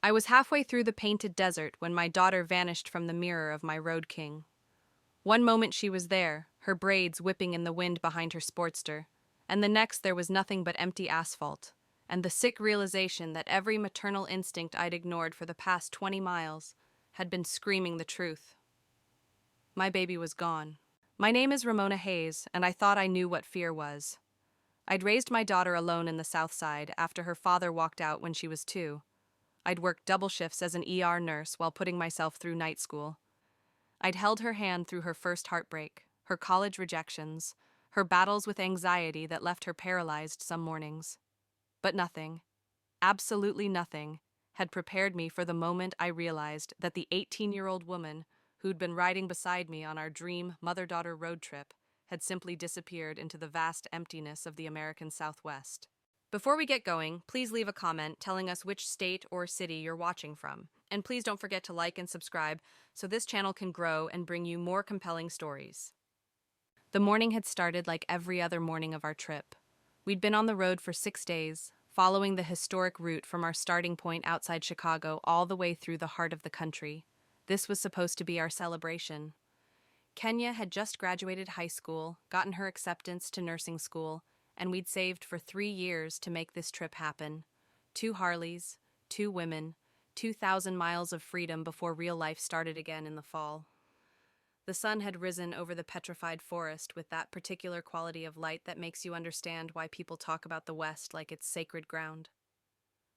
I was halfway through the painted desert when my daughter vanished from the mirror of my Road King. One moment she was there, her braids whipping in the wind behind her Sportster, and the next there was nothing but empty asphalt, and the sick realization that every maternal instinct I'd ignored for the past 20 miles had been screaming the truth. My baby was gone. My name is Ramona Hayes, and I thought I knew what fear was. I'd raised my daughter alone in the South Side after her father walked out when she was 2. I'd worked double shifts as an ER nurse while putting myself through night school. I'd held her hand through her first heartbreak, her college rejections, her battles with anxiety that left her paralyzed some mornings. But nothing, absolutely nothing, had prepared me for the moment I realized that the 18-year-old woman who'd been riding beside me on our dream mother-daughter road trip had simply disappeared into the vast emptiness of the American Southwest. Before we get going, please leave a comment telling us which state or city you're watching from. And please don't forget to like and subscribe so this channel can grow and bring you more compelling stories. The morning had started like every other morning of our trip. We'd been on the road for 6 days, following the historic route from our starting point outside Chicago all the way through the heart of the country. This was supposed to be our celebration. Kenya had just graduated high school, gotten her acceptance to nursing school, and we'd saved for 3 years to make this trip happen. 2 Harleys, 2 women, 2,000 miles of freedom before real life started again in the fall. The sun had risen over the petrified forest with that particular quality of light that makes you understand why people talk about the West like it's sacred ground.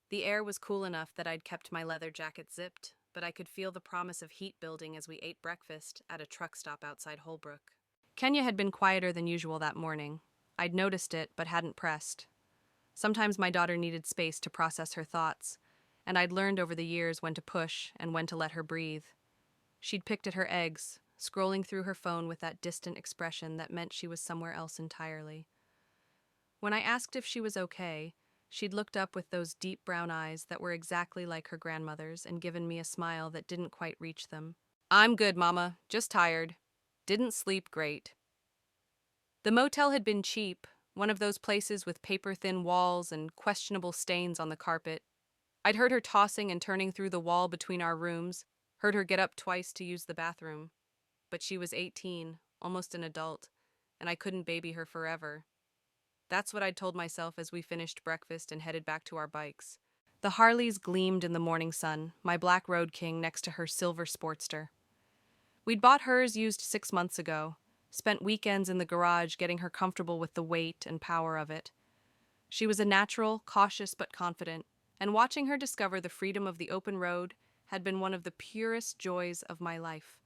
The air was cool enough that I'd kept my leather jacket zipped, but I could feel the promise of heat building as we ate breakfast at a truck stop outside Holbrook. Kenya had been quieter than usual that morning. I'd noticed it, but hadn't pressed. Sometimes my daughter needed space to process her thoughts, and I'd learned over the years when to push and when to let her breathe. She'd picked at her eggs, scrolling through her phone with that distant expression that meant she was somewhere else entirely. When I asked if she was okay, she'd looked up with those deep brown eyes that were exactly like her grandmother's and given me a smile that didn't quite reach them. "I'm good, Mama. Just tired. Didn't sleep great." The motel had been cheap, one of those places with paper-thin walls and questionable stains on the carpet. I'd heard her tossing and turning through the wall between our rooms, heard her get up twice to use the bathroom. But she was 18, almost an adult, and I couldn't baby her forever. That's what I'd told myself as we finished breakfast and headed back to our bikes. The Harleys gleamed in the morning sun, my black Road King next to her silver Sportster. We'd bought hers used 6 months ago, spent weekends in the garage getting her comfortable with the weight and power of it. She was a natural, cautious but confident, and watching her discover the freedom of the open road had been one of the purest joys of my life.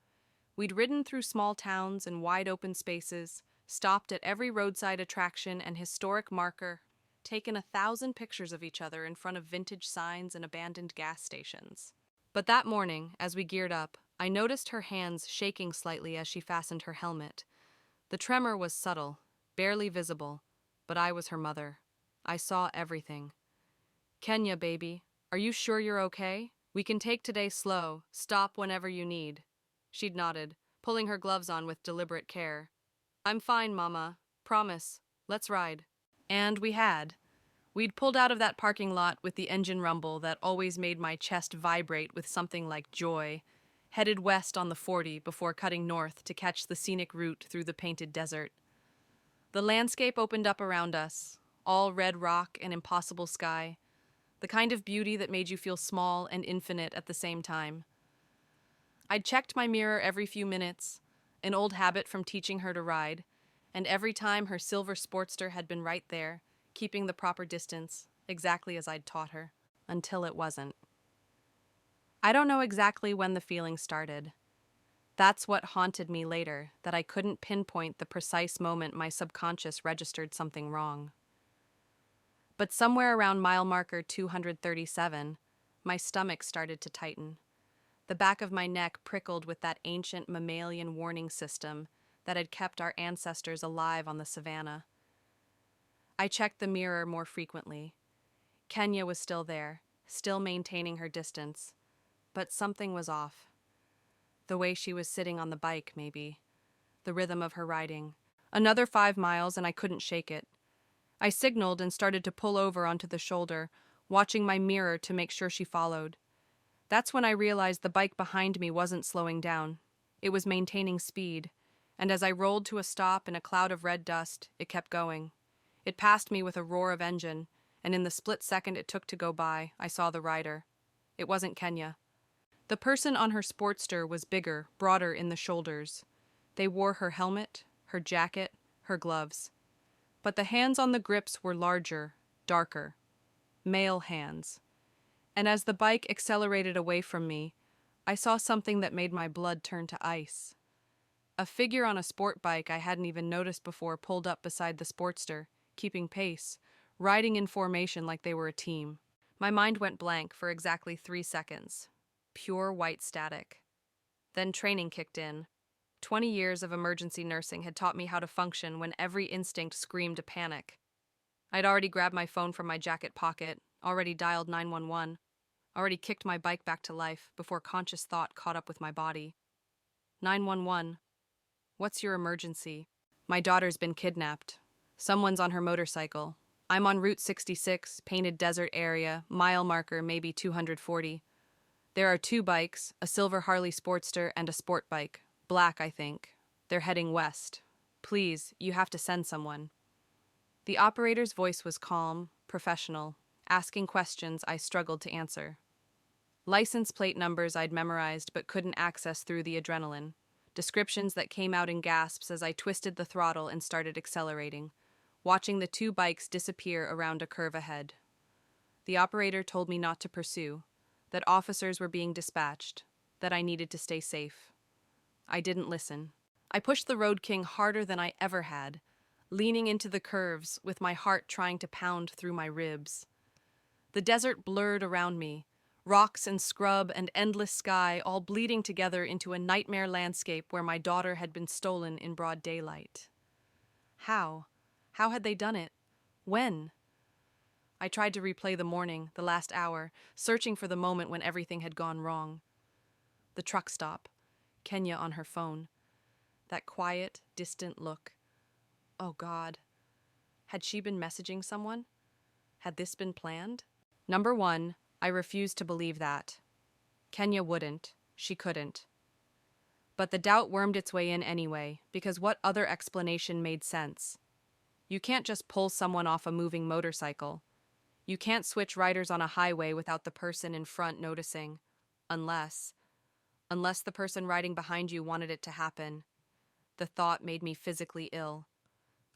We'd ridden through small towns and wide open spaces, stopped at every roadside attraction and historic marker, taken 1,000 pictures of each other in front of vintage signs and abandoned gas stations. But that morning, as we geared up, I noticed her hands shaking slightly as she fastened her helmet. The tremor was subtle, barely visible, but I was her mother. I saw everything. "Kenya, baby, are you sure you're okay? We can take today slow. Stop whenever you need." She'd nodded, pulling her gloves on with deliberate care. "I'm fine, Mama. Promise. Let's ride." And we had. We'd pulled out of that parking lot with the engine rumble that always made my chest vibrate with something like joy, headed west on the 40 before cutting north to catch the scenic route through the painted desert. The landscape opened up around us, all red rock and impossible sky, the kind of beauty that made you feel small and infinite at the same time. I'd checked my mirror every few minutes, an old habit from teaching her to ride, and every time her silver Sportster had been right there, keeping the proper distance, exactly as I'd taught her, until it wasn't. I don't know exactly when the feeling started. That's what haunted me later, that I couldn't pinpoint the precise moment my subconscious registered something wrong. But somewhere around mile marker 237, my stomach started to tighten. The back of my neck prickled with that ancient mammalian warning system that had kept our ancestors alive on the savannah. I checked the mirror more frequently. Kenya was still there, still maintaining her distance. But something was off. The way she was sitting on the bike, maybe. The rhythm of her riding. Another 5 miles and I couldn't shake it. I signaled and started to pull over onto the shoulder, watching my mirror to make sure she followed. That's when I realized the bike behind me wasn't slowing down. It was maintaining speed, and as I rolled to a stop in a cloud of red dust, it kept going. It passed me with a roar of engine, and in the split second it took to go by, I saw the rider. It wasn't Kenya. The person on her Sportster was bigger, broader in the shoulders. They wore her helmet, her jacket, her gloves. But the hands on the grips were larger, darker. Male hands. And as the bike accelerated away from me, I saw something that made my blood turn to ice. A figure on a sport bike I hadn't even noticed before pulled up beside the Sportster, keeping pace, riding in formation like they were a team. My mind went blank for exactly 3 seconds. Pure white static. Then training kicked in. 20 years of emergency nursing had taught me how to function when every instinct screamed a panic. I'd already grabbed my phone from my jacket pocket, already dialed 911, already kicked my bike back to life before conscious thought caught up with my body. 911. What's your emergency? My daughter's been kidnapped. Someone's on her motorcycle. I'm on Route 66, painted desert area, mile marker maybe 240. There are 2 bikes, a silver Harley Sportster and a sport bike. Black, I think. They're heading west. Please, you have to send someone. The operator's voice was calm, professional, asking questions I struggled to answer. License plate numbers I'd memorized but couldn't access through the adrenaline. Descriptions that came out in gasps as I twisted the throttle and started accelerating, watching the 2 bikes disappear around a curve ahead. The operator told me not to pursue, that officers were being dispatched, that I needed to stay safe. I didn't listen. I pushed the Road King harder than I ever had, leaning into the curves with my heart trying to pound through my ribs. The desert blurred around me, rocks and scrub and endless sky all bleeding together into a nightmare landscape where my daughter had been stolen in broad daylight. How? How had they done it? When? I tried to replay the morning, the last hour, searching for the moment when everything had gone wrong. The truck stop. Kenya on her phone. That quiet, distant look. Oh God. Had she been messaging someone? Had this been planned? Number 1, I refused to believe that. Kenya wouldn't. She couldn't. But the doubt wormed its way in anyway, because what other explanation made sense? You can't just pull someone off a moving motorcycle. You can't switch riders on a highway without the person in front noticing. Unless the person riding behind you wanted it to happen. The thought made me physically ill.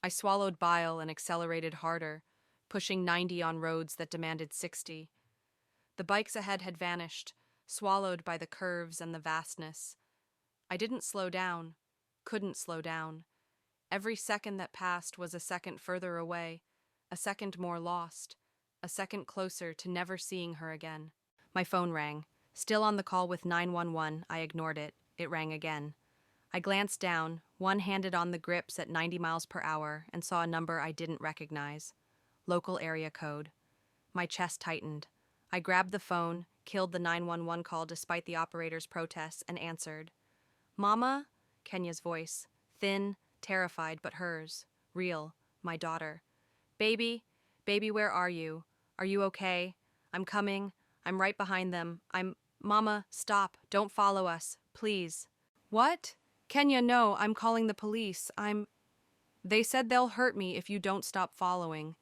I swallowed bile and accelerated harder, pushing 90 on roads that demanded 60. The bikes ahead had vanished, swallowed by the curves and the vastness. I didn't slow down, couldn't slow down. Every second that passed was a second further away, a second more lost, a second closer to never seeing her again. My phone rang. Still on the call with 911, I ignored it. It rang again. I glanced down, one-handed on the grips at 90 miles per hour, and saw a number I didn't recognize. Local area code. My chest tightened. I grabbed the phone, killed the 911 call despite the operator's protests, and answered. Mama? Kenya's voice. Thin, terrified, but hers. Real. My daughter. Baby? Baby, where are you? Are you okay? I'm coming. I'm right behind them. Mama, stop. Don't follow us. Please. What? Kenya, no. I'm calling the police. They said they'll hurt me if you don't stop following.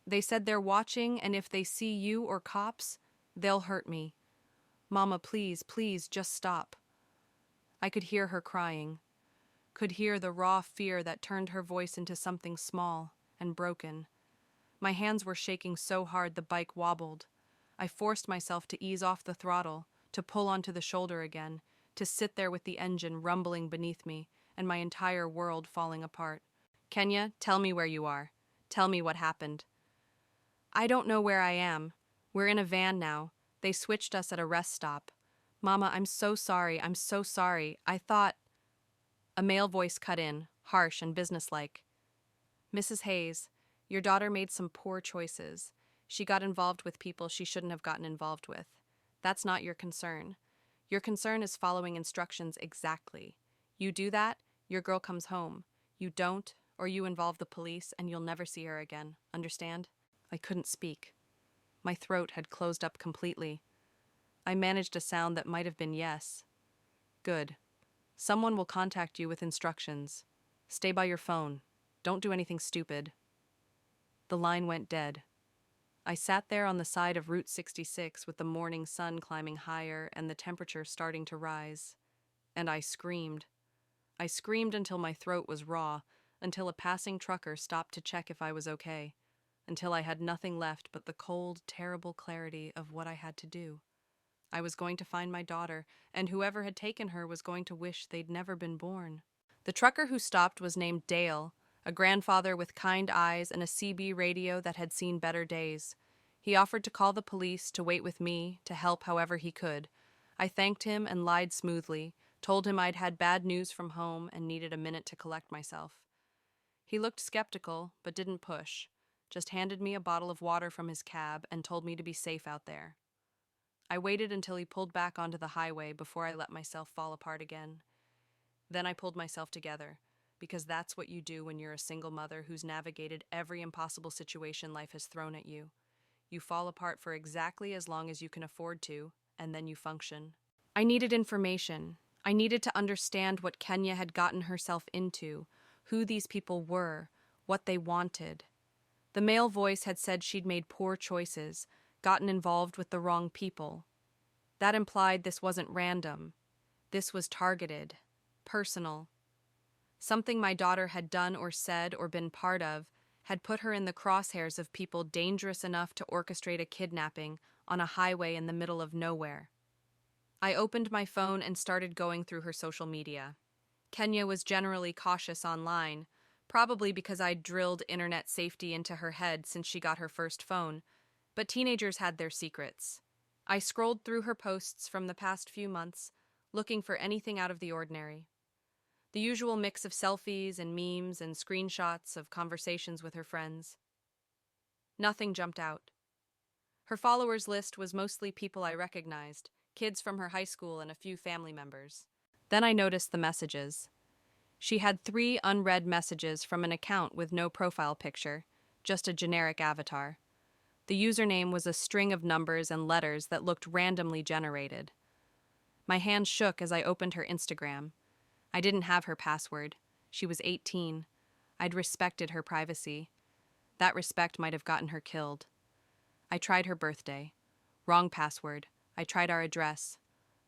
They said they're watching, and if they see you or cops, they'll hurt me. Mama, please, please, just stop. I could hear her crying. Could hear the raw fear that turned her voice into something small and broken. My hands were shaking so hard the bike wobbled. I forced myself to ease off the throttle, to pull onto the shoulder again, to sit there with the engine rumbling beneath me and my entire world falling apart. Kenya, tell me where you are. Tell me what happened. I don't know where I am. We're in a van now. They switched us at a rest stop. Mama, I'm so sorry. I'm so sorry. I thought... A male voice cut in, harsh and businesslike. Mrs. Hayes, your daughter made some poor choices. She got involved with people she shouldn't have gotten involved with. That's not your concern. Your concern is following instructions exactly. You do that, your girl comes home. You don't, or you involve the police, and you'll never see her again. Understand? I couldn't speak. My throat had closed up completely. I managed a sound that might have been yes. Good. Someone will contact you with instructions. Stay by your phone. Don't do anything stupid. The line went dead. I sat there on the side of Route 66 with the morning sun climbing higher and the temperature starting to rise. And I screamed. I screamed until my throat was raw, until a passing trucker stopped to check if I was okay, until I had nothing left but the cold, terrible clarity of what I had to do. I was going to find my daughter, and whoever had taken her was going to wish they'd never been born. The trucker who stopped was named Dale, a grandfather with kind eyes and a CB radio that had seen better days. He offered to call the police, to wait with me, to help however he could. I thanked him and lied smoothly, told him I'd had bad news from home and needed a minute to collect myself. He looked skeptical, but didn't push, just handed me a bottle of water from his cab and told me to be safe out there. I waited until he pulled back onto the highway before I let myself fall apart again. Then I pulled myself together, because that's what you do when you're a single mother who's navigated every impossible situation life has thrown at you. You fall apart for exactly as long as you can afford to, and then you function. I needed information. I needed to understand what Kenya had gotten herself into, who these people were, what they wanted. The male voice had said she'd made poor choices, gotten involved with the wrong people. That implied this wasn't random. This was targeted, personal. Something my daughter had done or said or been part of had put her in the crosshairs of people dangerous enough to orchestrate a kidnapping on a highway in the middle of nowhere. I opened my phone and started going through her social media. Kenya was generally cautious online, probably because I'd drilled internet safety into her head since she got her first phone, but teenagers had their secrets. I scrolled through her posts from the past few months, looking for anything out of the ordinary. The usual mix of selfies and memes and screenshots of conversations with her friends. Nothing jumped out. Her followers list was mostly people I recognized, kids from her high school and a few family members. Then I noticed the messages. She had 3 unread messages from an account with no profile picture, just a generic avatar. The username was a string of numbers and letters that looked randomly generated. My hand shook as I opened her Instagram. I didn't have her password. She was 18. I'd respected her privacy. That respect might have gotten her killed. I tried her birthday. Wrong password. I tried our address.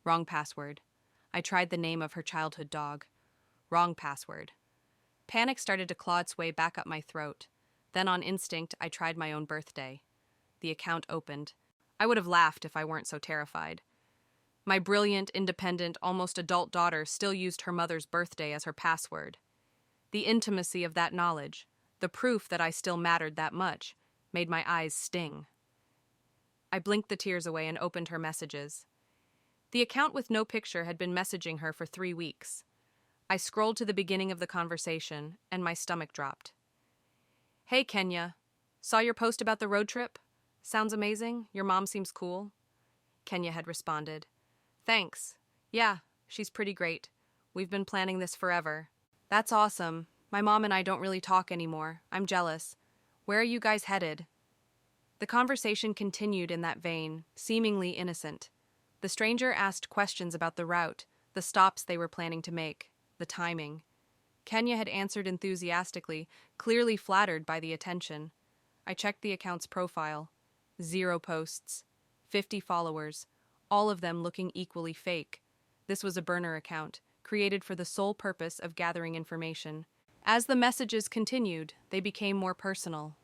Wrong password. I tried the name of her childhood dog. Wrong password. Panic started to claw its way back up my throat. Then on instinct, I tried my own birthday. The account opened. I would have laughed if I weren't so terrified. My brilliant, independent, almost adult daughter still used her mother's birthday as her password. The intimacy of that knowledge, the proof that I still mattered that much, made my eyes sting. I blinked the tears away and opened her messages. The account with no picture had been messaging her for 3 weeks. I scrolled to the beginning of the conversation, and my stomach dropped. Hey, Kenya. Saw your post about the road trip? Sounds amazing. Your mom seems cool. Kenya had responded. Thanks. Yeah, she's pretty great. We've been planning this forever. That's awesome. My mom and I don't really talk anymore. I'm jealous. Where are you guys headed? The conversation continued in that vein, seemingly innocent. The stranger asked questions about the route, the stops they were planning to make, the timing. Kenya had answered enthusiastically, clearly flattered by the attention. I checked the account's profile. 0 posts. 50 followers. All of them looking equally fake. This was a burner account, created for the sole purpose of gathering information. As the messages continued, they became more personal.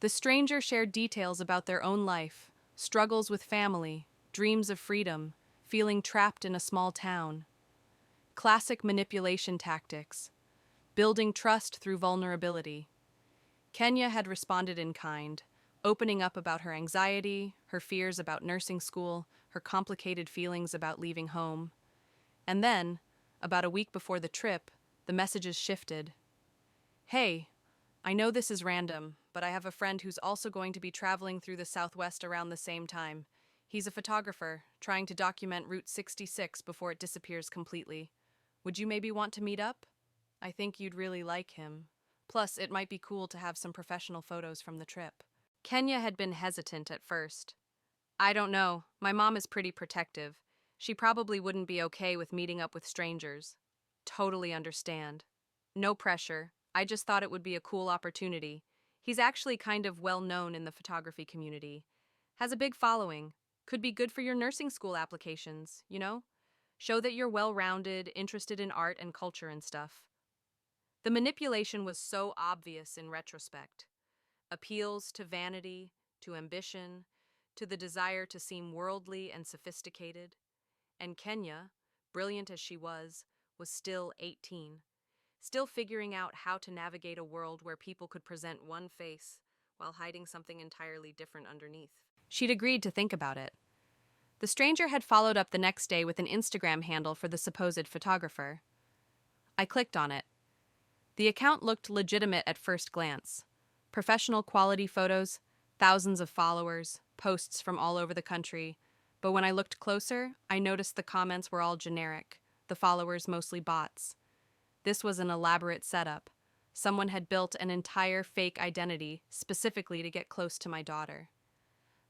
The stranger shared details about their own life, struggles with family, dreams of freedom, feeling trapped in a small town. Classic manipulation tactics. Building trust through vulnerability. Kenya had responded in kind, opening up about her anxiety, her fears about nursing school, her complicated feelings about leaving home. And then, about a week before the trip, the messages shifted. Hey, I know this is random, but I have a friend who's also going to be traveling through the Southwest around the same time. He's a photographer, trying to document Route 66 before it disappears completely. Would you maybe want to meet up? I think you'd really like him. Plus, it might be cool to have some professional photos from the trip. Kenya had been hesitant at first. I don't know. My mom is pretty protective. She probably wouldn't be okay with meeting up with strangers. Totally understand. No pressure. I just thought it would be a cool opportunity. He's actually kind of well known in the photography community. Has a big following. Could be good for your nursing school applications, you know? Show that you're well rounded, interested in art and culture and stuff. The manipulation was so obvious in retrospect. Appeals to vanity, to ambition, to the desire to seem worldly and sophisticated. And Kenya, brilliant as she was still 18, still figuring out how to navigate a world where people could present one face while hiding something entirely different underneath. She'd agreed to think about it. The stranger had followed up the next day with an Instagram handle for the supposed photographer. I clicked on it. The account looked legitimate at first glance. Professional quality photos, thousands of followers, posts from all over the country. But when I looked closer, I noticed the comments were all generic, the followers mostly bots. This was an elaborate setup. Someone had built an entire fake identity specifically to get close to my daughter.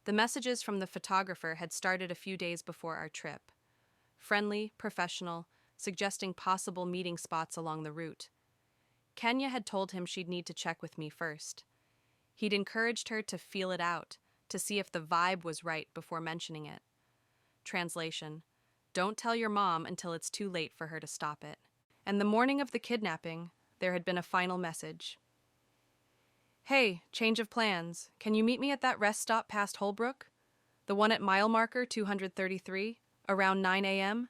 The messages from the photographer had started a few days before our trip. Friendly, professional, suggesting possible meeting spots along the route. Kenya had told him she'd need to check with me first. He'd encouraged her to feel it out, to see if the vibe was right before mentioning it. Translation: don't tell your mom until it's too late for her to stop it. And the morning of the kidnapping, there had been a final message. Hey, change of plans. Can you meet me at that rest stop past Holbrook? The one at mile marker 233, around 9 a.m.?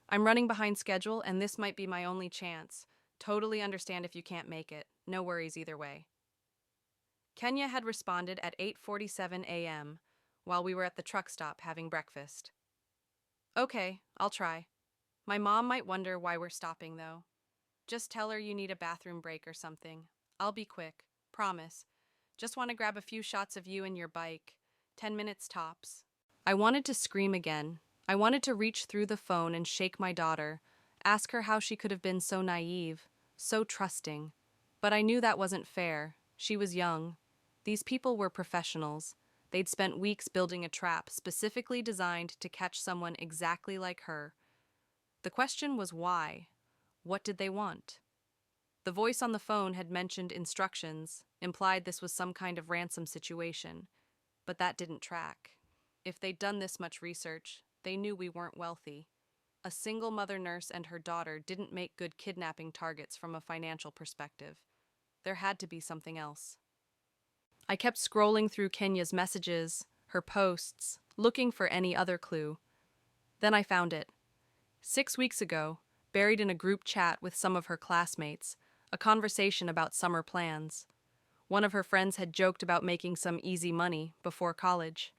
I'm running behind schedule, and this might be my only chance. Totally understand if you can't make it. No worries either way. Kenya had responded at 8:47 a.m. while we were at the truck stop having breakfast. Okay, I'll try. My mom might wonder why we're stopping, though. Just tell her you need a bathroom break or something. I'll be quick. Promise. Just want to grab a few shots of you and your bike. 10 minutes tops. I wanted to scream again. I wanted to reach through the phone and shake my daughter, ask her how she could have been so naive, so trusting. But I knew that wasn't fair. She was young. These people were professionals. They'd spent weeks building a trap specifically designed to catch someone exactly like her. The question was why? What did they want? The voice on the phone had mentioned instructions, implied this was some kind of ransom situation. But that didn't track. If they'd done this much research, they knew we weren't wealthy. A single mother nurse and her daughter didn't make good kidnapping targets from a financial perspective. There had to be something else. I kept scrolling through Kenya's messages, her posts, looking for any other clue. Then I found it. 6 weeks ago, buried in a group chat with some of her classmates, a conversation about summer plans. One of her friends had joked about making some easy money before college.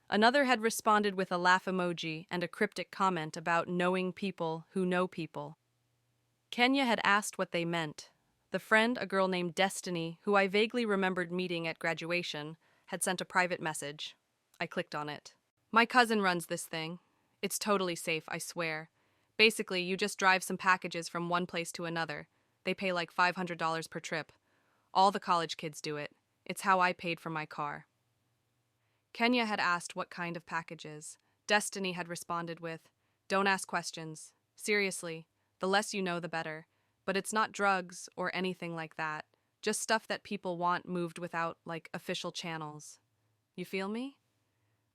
Another had responded with a laugh emoji and a cryptic comment about knowing people who know people. Kenya had asked what they meant. The friend, a girl named Destiny, who I vaguely remembered meeting at graduation, had sent a private message. I clicked on it. My cousin runs this thing. It's totally safe, I swear. Basically, you just drive some packages from one place to another. They pay like $500 per trip. All the college kids do it. It's how I paid for my car. Kenya had asked what kind of packages. Destiny had responded with, don't ask questions. Seriously, the less you know, the better. But it's not drugs or anything like that. Just stuff that people want moved without, like, official channels. You feel me?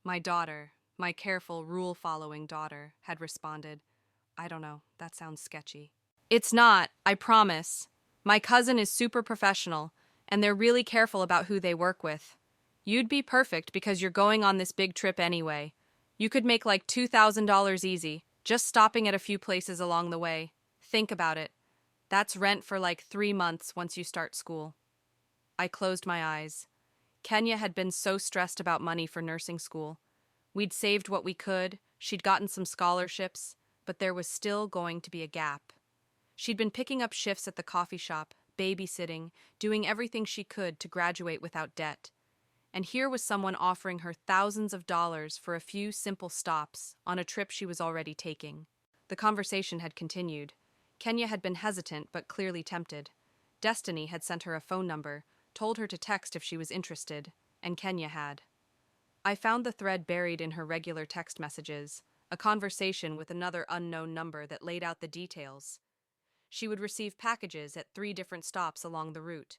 My daughter, my careful, rule-following daughter, had responded. I don't know, that sounds sketchy. It's not, I promise. My cousin is super professional, and they're really careful about who they work with. You'd be perfect because you're going on this big trip anyway. You could make like $2,000 easy, just stopping at a few places along the way. Think about it. That's rent for like 3 months once you start school. I closed my eyes. Kenya had been so stressed about money for nursing school. We'd saved what we could, she'd gotten some scholarships, but there was still going to be a gap. She'd been picking up shifts at the coffee shop, babysitting, doing everything she could to graduate without debt. And here was someone offering her thousands of dollars for a few simple stops on a trip she was already taking. The conversation had continued. Kenya had been hesitant but clearly tempted. Destiny had sent her a phone number, told her to text if she was interested, and Kenya had. I found the thread buried in her regular text messages, a conversation with another unknown number that laid out the details. She would receive packages at 3 different stops along the route.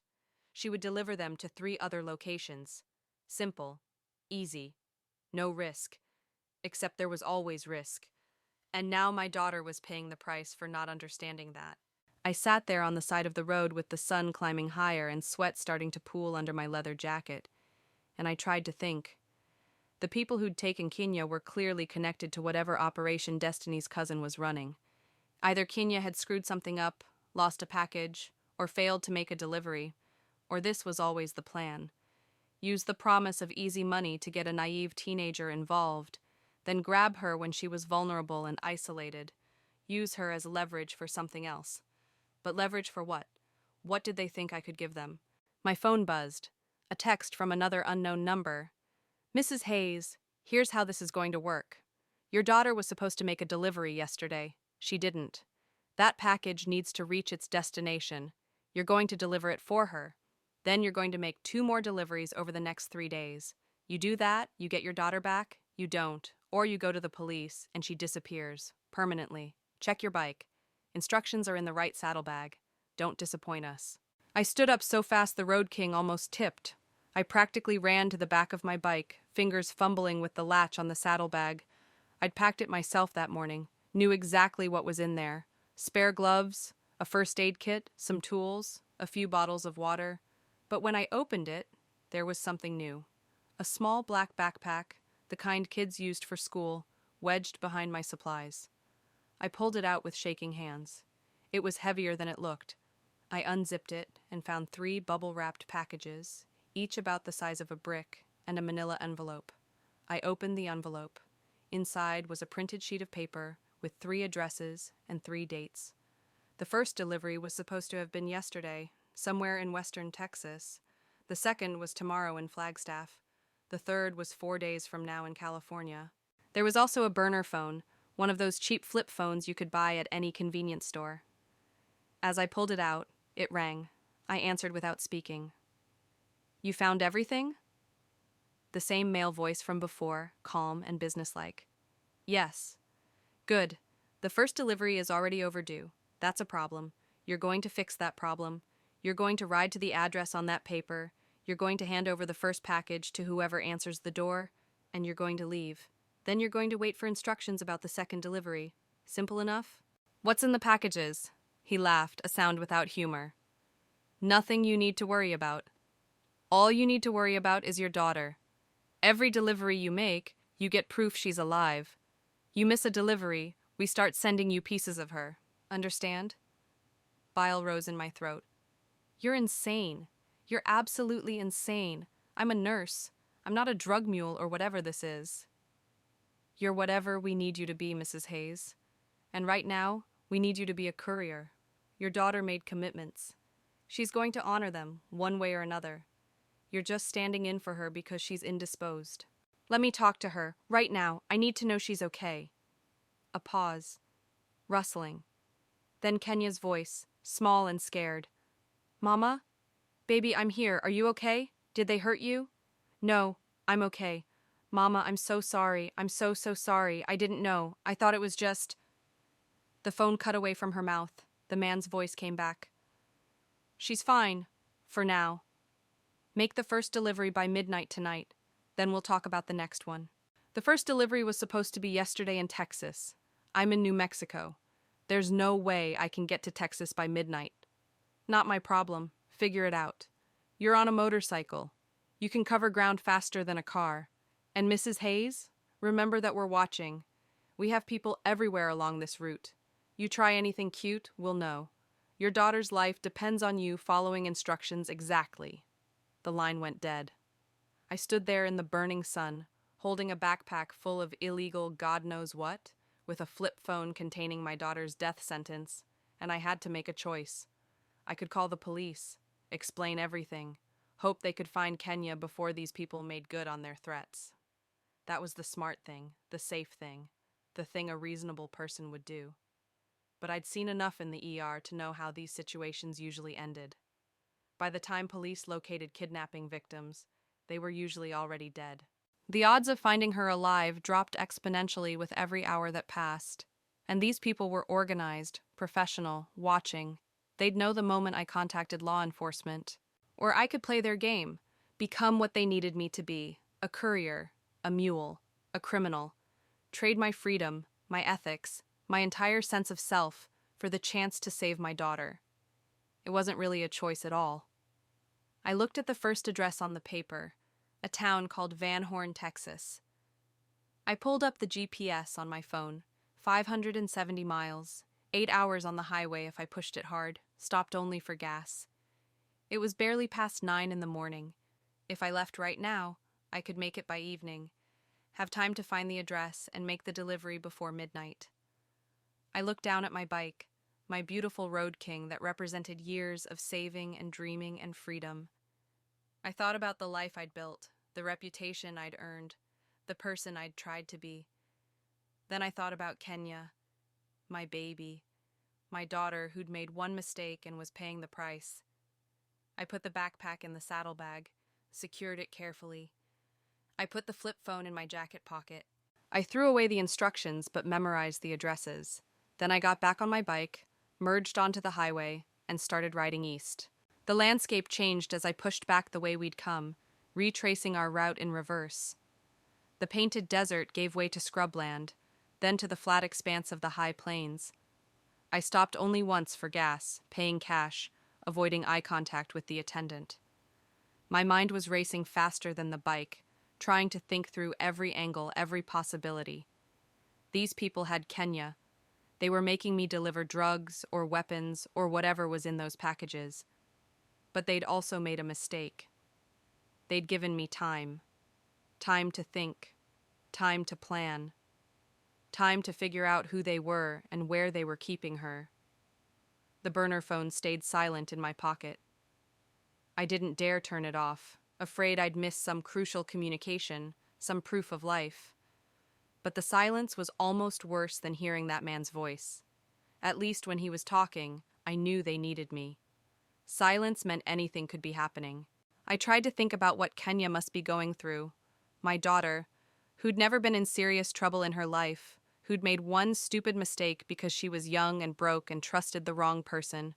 She would deliver them to 3 other locations. Simple, easy, no risk. Except there was always risk. And now my daughter was paying the price for not understanding that. I sat there on the side of the road with the sun climbing higher and sweat starting to pool under my leather jacket, and I tried to think. The people who'd taken Kenya were clearly connected to whatever operation Destiny's cousin was running. Either Kenya had screwed something up, lost a package, or failed to make a delivery, or this was always the plan. Use the promise of easy money to get a naive teenager involved, then grab her when she was vulnerable and isolated. Use her as leverage for something else. But leverage for what? What did they think I could give them? My phone buzzed. A text from another unknown number. Mrs. Hayes, here's how this is going to work. Your daughter was supposed to make a delivery yesterday. She didn't. That package needs to reach its destination. You're going to deliver it for her. Then you're going to make 2 more deliveries over the next 3 days. You do that, you get your daughter back. You don't. Or you go to the police, and she disappears. Permanently. Check your bike. Instructions are in the right saddlebag. Don't disappoint us. I stood up so fast the Road King almost tipped. I practically ran to the back of my bike, fingers fumbling with the latch on the saddlebag. I'd packed it myself that morning, knew exactly what was in there. Spare gloves, a first aid kit, some tools, a few bottles of water. But when I opened it, there was something new. A small black backpack, the kind kids used for school, wedged behind my supplies. I pulled it out with shaking hands. It was heavier than it looked. I unzipped it and found 3 bubble-wrapped packages, each about the size of a brick, and a manila envelope. I opened the envelope. Inside was a printed sheet of paper with 3 addresses and 3 dates. The first delivery was supposed to have been yesterday, somewhere in western Texas. The second was tomorrow in Flagstaff. The third was 4 days from now in California. There was also a burner phone, one of those cheap flip phones you could buy at any convenience store. As I pulled it out, it rang. I answered without speaking. You found everything? The same male voice from before, calm and businesslike. Yes. Good. The first delivery is already overdue. That's a problem. You're going to fix that problem. You're going to ride to the address on that paper. You're going to hand over the first package to whoever answers the door, and you're going to leave. Then you're going to wait for instructions about the second delivery. Simple enough? What's in the packages? He laughed, a sound without humor. Nothing you need to worry about. All you need to worry about is your daughter. Every delivery you make, you get proof she's alive. You miss a delivery, we start sending you pieces of her. Understand? Bile rose in my throat. You're insane. You're absolutely insane. I'm a nurse. I'm not a drug mule or whatever this is. You're whatever we need you to be, Mrs. Hayes. And right now, we need you to be a courier. Your daughter made commitments. She's going to honor them, one way or another. You're just standing in for her because she's indisposed. Let me talk to her, right now. I need to know she's okay. A pause. Rustling. Then Kenya's voice, small and scared. Mama? Baby, I'm here. Are you okay? Did they hurt you? No, I'm okay. Mama, I'm so sorry. I'm so sorry. I didn't know. I thought it was just... The phone cut away from her mouth. The man's voice came back. She's fine. For now. Make the first delivery by midnight tonight. Then we'll talk about the next one. The first delivery was supposed to be yesterday in Texas. I'm in New Mexico. There's no way I can get to Texas by midnight. Not my problem. Figure it out. You're on a motorcycle. You can cover ground faster than a car. And Mrs. Hayes, remember that we're watching. We have people everywhere along this route. You try anything cute, we'll know. Your daughter's life depends on you following instructions exactly. The line went dead. I stood there in the burning sun, holding a backpack full of illegal God knows what, with a flip phone containing my daughter's death sentence, and I had to make a choice. I could call the police, explain everything, hope they could find Kenya before these people made good on their threats. That was the smart thing, the safe thing, the thing a reasonable person would do. But I'd seen enough in the ER to know how these situations usually ended. By the time police located kidnapping victims, they were usually already dead. The odds of finding her alive dropped exponentially with every hour that passed. And these people were organized, professional, watching. They'd know the moment I contacted law enforcement. Or I could play their game, become what they needed me to be, a courier, a mule, a criminal, trade my freedom, my ethics, my entire sense of self for the chance to save my daughter. It wasn't really a choice at all. I looked at the first address on the paper, a town called Van Horn, Texas. I pulled up the GPS on my phone, 570 miles, 8 hours on the highway if I pushed it hard, stopped only for gas. It was barely past 9 in the morning. If I left right now, I could make it by evening, have time to find the address and make the delivery before midnight. I looked down at my bike, my beautiful road king that represented years of saving and dreaming and freedom. I thought about the life I'd built, the reputation I'd earned, the person I'd tried to be. Then I thought about Kenya, my baby, my daughter who'd made one mistake and was paying the price. I put the backpack in the saddlebag, secured it carefully. I put the flip phone in my jacket pocket. I threw away the instructions but memorized the addresses. Then I got back on my bike, merged onto the highway, and started riding east. The landscape changed as I pushed back the way we'd come, retracing our route in reverse. The painted desert gave way to scrubland, then to the flat expanse of the high plains. I stopped only once for gas, paying cash, avoiding eye contact with the attendant. My mind was racing faster than the bike, trying to think through every angle, every possibility. These people had Kenya. They were making me deliver drugs or weapons or whatever was in those packages. But they'd also made a mistake. They'd given me time. Time to think. Time to plan. Time to figure out who they were and where they were keeping her. The burner phone stayed silent in my pocket. I didn't dare turn it off, afraid I'd miss some crucial communication, some proof of life. But the silence was almost worse than hearing that man's voice. At least when he was talking, I knew they needed me. Silence meant anything could be happening. I tried to think about what Kenya must be going through. My daughter, who'd never been in serious trouble in her life, who'd made one stupid mistake because she was young and broke and trusted the wrong person.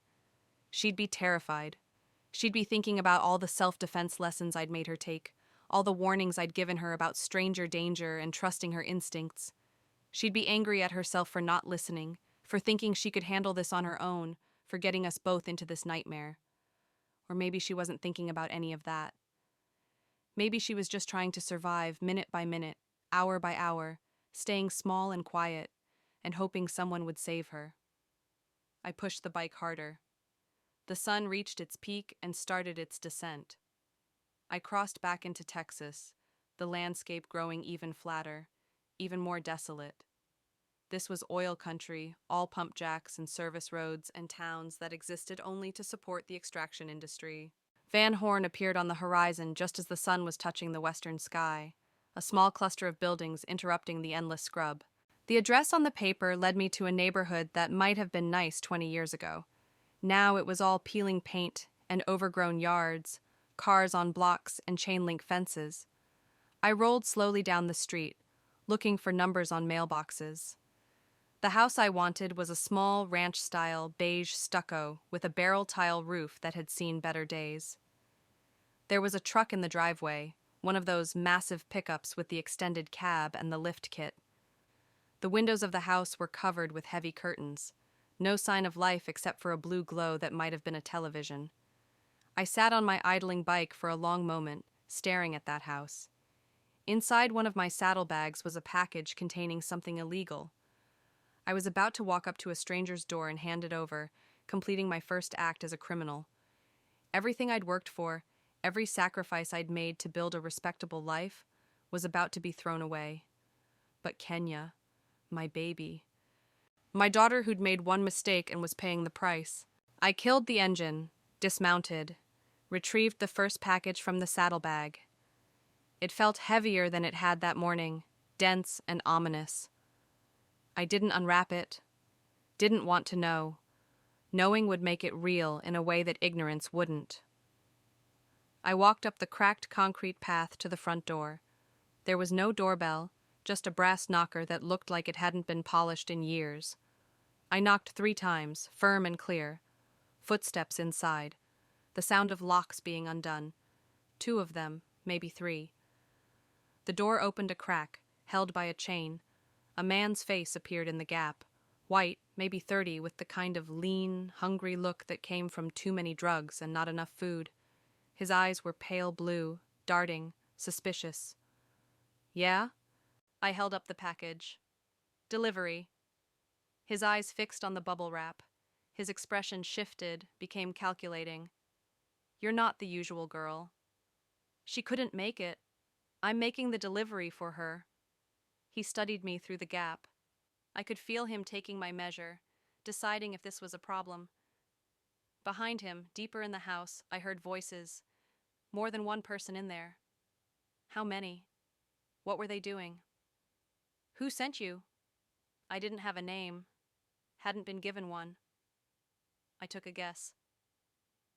She'd be terrified. She'd be thinking about all the self-defense lessons I'd made her take, all the warnings I'd given her about stranger danger and trusting her instincts. She'd be angry at herself for not listening, for thinking she could handle this on her own, for getting us both into this nightmare. Or maybe she wasn't thinking about any of that. Maybe she was just trying to survive minute by minute, hour by hour, staying small and quiet, and hoping someone would save her. I pushed the bike harder. The sun reached its peak and started its descent. I crossed back into Texas, the landscape growing even flatter, even more desolate. This was oil country, all pump jacks and service roads and towns that existed only to support the extraction industry. Van Horn appeared on the horizon just as the sun was touching the western sky, a small cluster of buildings interrupting the endless scrub. The address on the paper led me to a neighborhood that might have been nice 20 years ago. Now it was all peeling paint and overgrown yards, cars on blocks and chain-link fences. I rolled slowly down the street, looking for numbers on mailboxes. The house I wanted was a small ranch-style beige stucco with a barrel tile roof that had seen better days. There was a truck in the driveway, one of those massive pickups with the extended cab and the lift kit. The windows of the house were covered with heavy curtains, no sign of life except for a blue glow that might have been a television. I sat on my idling bike for a long moment, staring at that house. Inside one of my saddlebags was a package containing something illegal. I was about to walk up to a stranger's door and hand it over, completing my first act as a criminal. Everything I'd worked for, every sacrifice I'd made to build a respectable life, was about to be thrown away. But Kenya, my baby. My daughter who'd made one mistake and was paying the price. I killed the engine, dismounted, retrieved the first package from the saddlebag. It felt heavier than it had that morning, dense and ominous. I didn't unwrap it, didn't want to know. Knowing would make it real in a way that ignorance wouldn't. I walked up the cracked concrete path to the front door. There was no doorbell, just a brass knocker that looked like it hadn't been polished in years. I knocked 3 times, firm and clear. Footsteps inside. The sound of locks being undone. 2 of them, maybe 3. The door opened a crack, held by a chain. A man's face appeared in the gap. White, maybe 30, with the kind of lean, hungry look that came from too many drugs and not enough food. His eyes were pale blue, darting, suspicious. Yeah? I held up the package. Delivery. His eyes fixed on the bubble wrap. His expression shifted, became calculating. You're not the usual girl. She couldn't make it. I'm making the delivery for her. He studied me through the gap. I could feel him taking my measure, deciding if this was a problem. Behind him, deeper in the house, I heard voices. More than one person in there. How many? What were they doing? Who sent you? I didn't have a name. Hadn't been given one. I took a guess.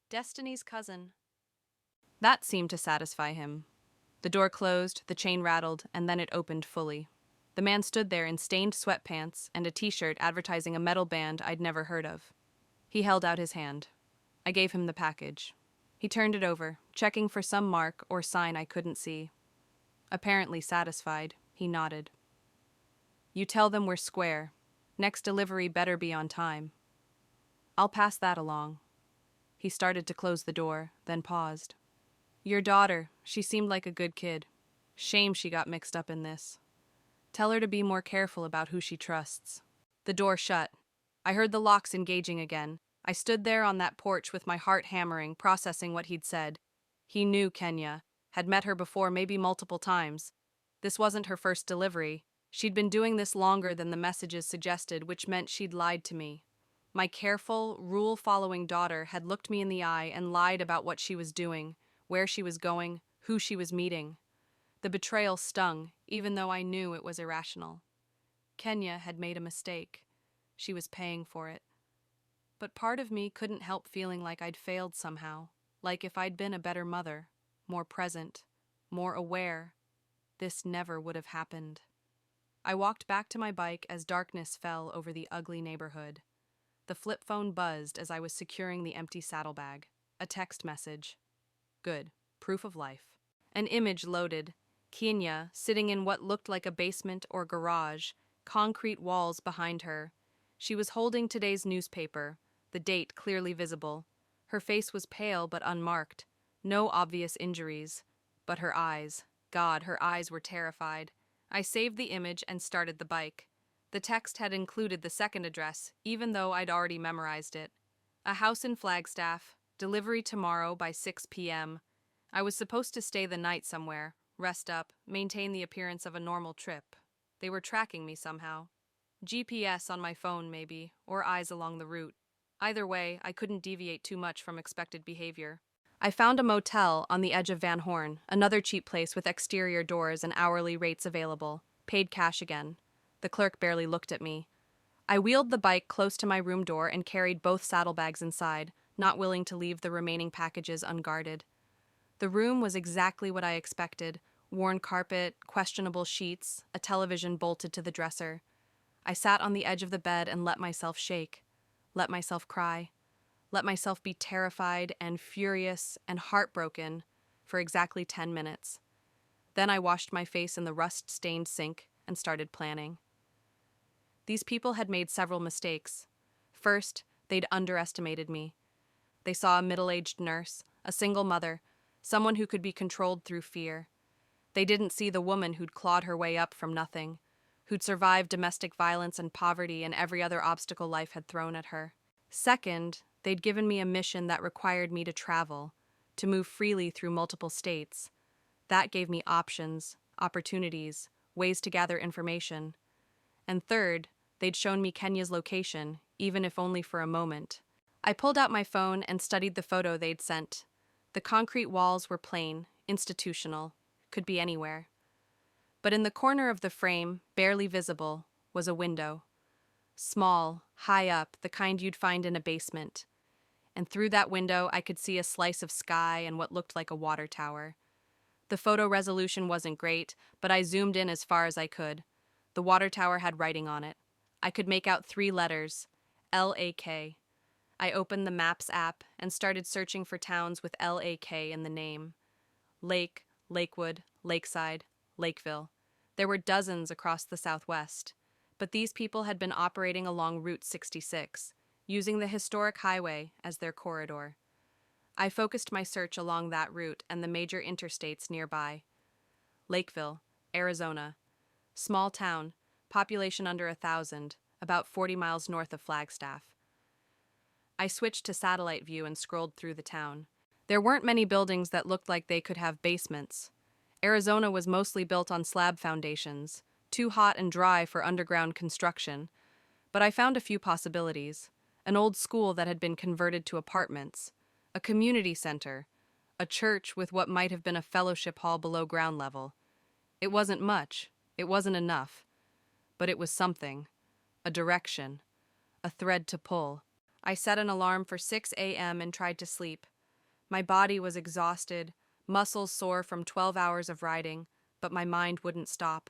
Destiny's cousin. That seemed to satisfy him. The door closed, the chain rattled, and then it opened fully. The man stood there in stained sweatpants and a t-shirt advertising a metal band I'd never heard of. He held out his hand. I gave him the package. He turned it over, checking for some mark or sign I couldn't see. Apparently satisfied, he nodded. You tell them we're square. Next delivery better be on time. I'll pass that along. He started to close the door, then paused. Your daughter, she seemed like a good kid. Shame she got mixed up in this. Tell her to be more careful about who she trusts. The door shut. I heard the locks engaging again. I stood there on that porch with my heart hammering, processing what he'd said. He knew Kenya, had met her before, maybe multiple times. This wasn't her first delivery. She'd been doing this longer than the messages suggested, which meant she'd lied to me. My careful, rule-following daughter had looked me in the eye and lied about what she was doing, where she was going, who she was meeting. The betrayal stung, even though I knew it was irrational. Kenya had made a mistake. She was paying for it. But part of me couldn't help feeling like I'd failed somehow, like if I'd been a better mother, more present, more aware, this never would have happened. I walked back to my bike as darkness fell over the ugly neighborhood. The flip phone buzzed as I was securing the empty saddlebag. A text message. Good. Proof of life. An image loaded. Kenya, sitting in what looked like a basement or garage, concrete walls behind her. She was holding today's newspaper, the date clearly visible. Her face was pale but unmarked. No obvious injuries. But her eyes. God, her eyes were terrified. I saved the image and started the bike. The text had included the second address, even though I'd already memorized it. A house in Flagstaff, delivery tomorrow by 6 p.m. I was supposed to stay the night somewhere, rest up, maintain the appearance of a normal trip. They were tracking me somehow. GPS on my phone, maybe, or eyes along the route. Either way, I couldn't deviate too much from expected behavior. I found a motel on the edge of Van Horn, another cheap place with exterior doors and hourly rates available. Paid cash again. The clerk barely looked at me. I wheeled the bike close to my room door and carried both saddlebags inside, not willing to leave the remaining packages unguarded. The room was exactly what I expected. Worn carpet, questionable sheets, a television bolted to the dresser. I sat on the edge of the bed and let myself shake. Let myself cry. Let myself be terrified and furious and heartbroken for exactly 10 minutes. Then I washed my face in the rust-stained sink and started planning. These people had made several mistakes. First, they'd underestimated me. They saw a middle-aged nurse, a single mother, someone who could be controlled through fear. They didn't see the woman who'd clawed her way up from nothing, who'd survived domestic violence and poverty and every other obstacle life had thrown at her. Second, they'd given me a mission that required me to travel, to move freely through multiple states. That gave me options, opportunities, ways to gather information. And third, they'd shown me Kenya's location, even if only for a moment. I pulled out my phone and studied the photo they'd sent. The concrete walls were plain, institutional, could be anywhere. But in the corner of the frame, barely visible, was a window. Small, high up, the kind you'd find in a basement. And through that window I could see a slice of sky and what looked like a water tower. The photo resolution wasn't great, but I zoomed in as far as I could. The water tower had writing on it. I could make out 3 letters, L-A-K. I opened the Maps app and started searching for towns with L-A-K in the name. Lake, Lakewood, Lakeside, Lakeville. There were dozens across the Southwest, but these people had been operating along Route 66, using the historic highway as their corridor. I focused my search along that route and the major interstates nearby. Lakeville, Arizona. Small town, population under 1,000, about 40 miles north of Flagstaff. I switched to satellite view and scrolled through the town. There weren't many buildings that looked like they could have basements. Arizona was mostly built on slab foundations, too hot and dry for underground construction. But I found a few possibilities. An old school that had been converted to apartments, a community center, a church with what might have been a fellowship hall below ground level. It wasn't much, it wasn't enough, but it was something, a direction, a thread to pull. I set an alarm for 6 a.m. and tried to sleep. My body was exhausted, muscles sore from 12 hours of riding, but my mind wouldn't stop.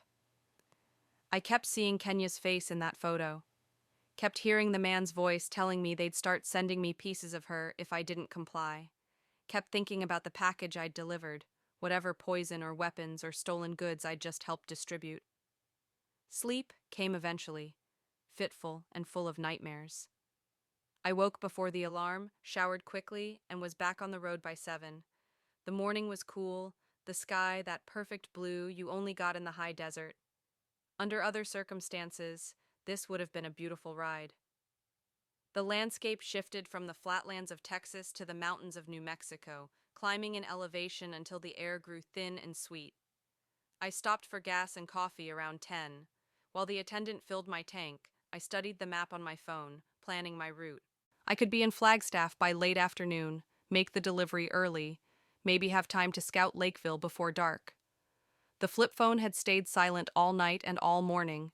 I kept seeing Kenya's face in that photo, kept hearing the man's voice telling me they'd start sending me pieces of her if I didn't comply, kept thinking about the package I'd delivered, whatever poison or weapons or stolen goods I'd just helped distribute. Sleep came eventually, fitful and full of nightmares. I woke before the alarm, showered quickly, and was back on the road by 7. The morning was cool, the sky that perfect blue you only got in the high desert. Under other circumstances, this would have been a beautiful ride. The landscape shifted from the flatlands of Texas to the mountains of New Mexico, climbing in elevation until the air grew thin and sweet. I stopped for gas and coffee around 10. While the attendant filled my tank, I studied the map on my phone, planning my route. I could be in Flagstaff by late afternoon, make the delivery early, maybe have time to scout Lakeville before dark. The flip phone had stayed silent all night and all morning.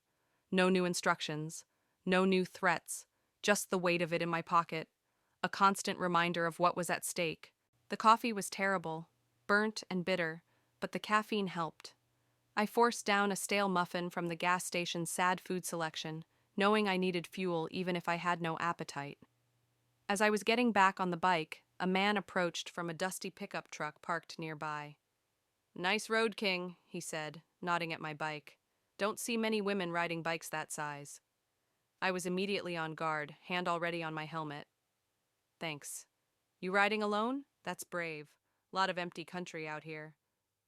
No new instructions, no new threats, just the weight of it in my pocket, a constant reminder of what was at stake. The coffee was terrible, burnt and bitter, but the caffeine helped. I forced down a stale muffin from the gas station's sad food selection, knowing I needed fuel even if I had no appetite. As I was getting back on the bike, a man approached from a dusty pickup truck parked nearby. "Nice road, King," he said, nodding at my bike. "Don't see many women riding bikes that size." I was immediately on guard, hand already on my helmet. "Thanks. You riding alone? That's brave. Lot of empty country out here."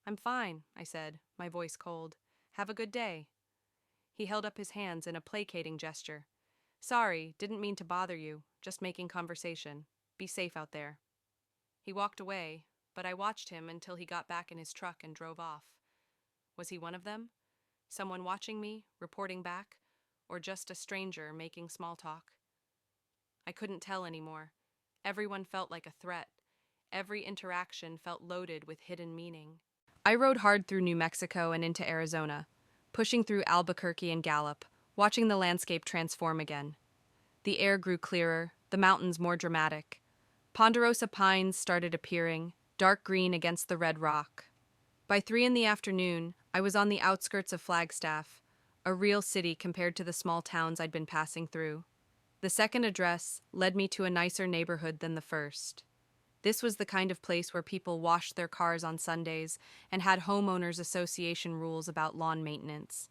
"I'm fine," I said, my voice cold. "Have a good day." He held up his hands in a placating gesture. "Sorry, didn't mean to bother you, just making conversation. Be safe out there." He walked away, but I watched him until he got back in his truck and drove off. Was he one of them? Someone watching me, reporting back, or just a stranger making small talk? I couldn't tell anymore. Everyone felt like a threat. Every interaction felt loaded with hidden meaning. I rode hard through New Mexico and into Arizona, pushing through Albuquerque and Gallup, watching the landscape transform again. The air grew clearer, the mountains more dramatic. Ponderosa pines started appearing, dark green against the red rock. By 3 in the afternoon, I was on the outskirts of Flagstaff, a real city compared to the small towns I'd been passing through. The second address led me to a nicer neighborhood than the first. This was the kind of place where people washed their cars on Sundays and had homeowners association rules about lawn maintenance.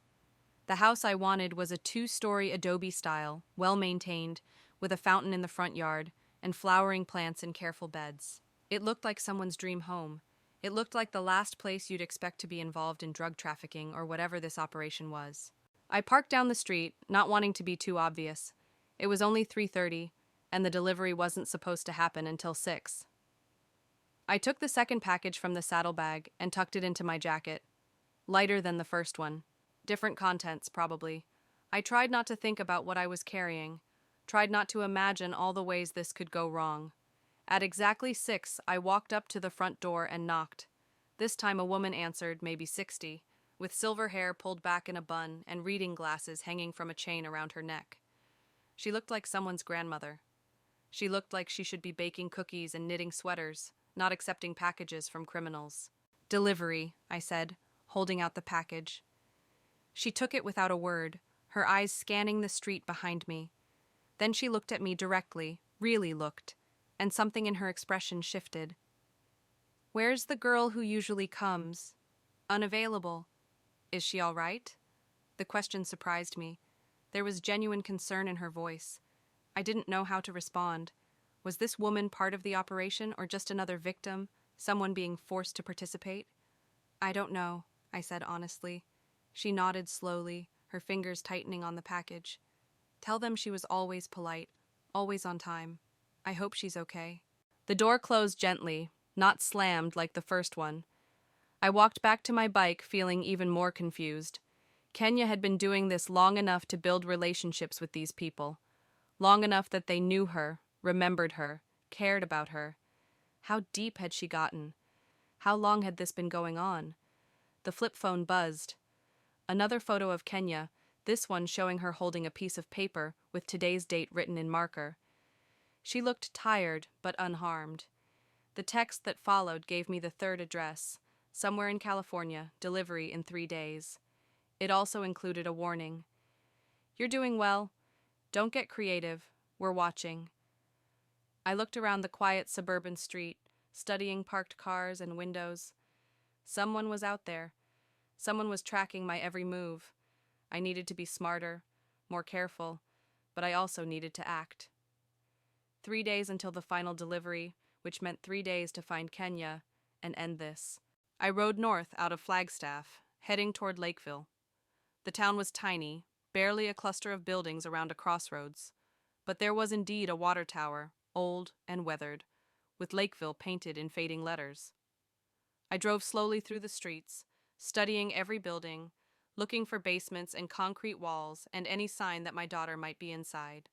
The house I wanted was a 2-story adobe style, well-maintained, with a fountain in the front yard and flowering plants in careful beds. It looked like someone's dream home. It looked like the last place you'd expect to be involved in drug trafficking or whatever this operation was. I parked down the street, not wanting to be too obvious. It was only 3:30, and the delivery wasn't supposed to happen until 6. I took the second package from the saddlebag and tucked it into my jacket. Lighter than the first one. Different contents, probably. I tried not to think about what I was carrying, tried not to imagine all the ways this could go wrong. At exactly 6, I walked up to the front door and knocked. This time a woman answered, maybe 60, with silver hair pulled back in a bun and reading glasses hanging from a chain around her neck. She looked like someone's grandmother. She looked like she should be baking cookies and knitting sweaters, not accepting packages from criminals. Delivery, I said, holding out the package. She took it without a word, her eyes scanning the street behind me. Then she looked at me directly, really looked, and something in her expression shifted. Where's the girl who usually comes? Unavailable. Is she all right? The question surprised me. There was genuine concern in her voice. I didn't know how to respond. Was this woman part of the operation or just another victim, someone being forced to participate? I don't know, I said honestly. She nodded slowly, her fingers tightening on the package. Tell them she was always polite, always on time. I hope she's okay. The door closed gently, not slammed like the first one. I walked back to my bike feeling even more confused. Kenya had been doing this long enough to build relationships with these people. Long enough that they knew her, remembered her, cared about her. How deep had she gotten? How long had this been going on? The flip phone buzzed. Another photo of Kenya, this one showing her holding a piece of paper with today's date written in marker. She looked tired, but unharmed. The text that followed gave me the third address, somewhere in California, delivery in 3 days. It also included a warning. You're doing well. Don't get creative. We're watching. I looked around the quiet suburban street, studying parked cars and windows. Someone was out there. Someone was tracking my every move. I needed to be smarter, more careful, but I also needed to act. 3 days until the final delivery, which meant 3 days to find Kenya and end this. I rode north out of Flagstaff, heading toward Lakeville. The town was tiny, barely a cluster of buildings around a crossroads. But there was indeed a water tower, old and weathered, with Lakeville painted in fading letters. I drove slowly through the streets, studying every building, looking for basements and concrete walls and any sign that my daughter might be inside.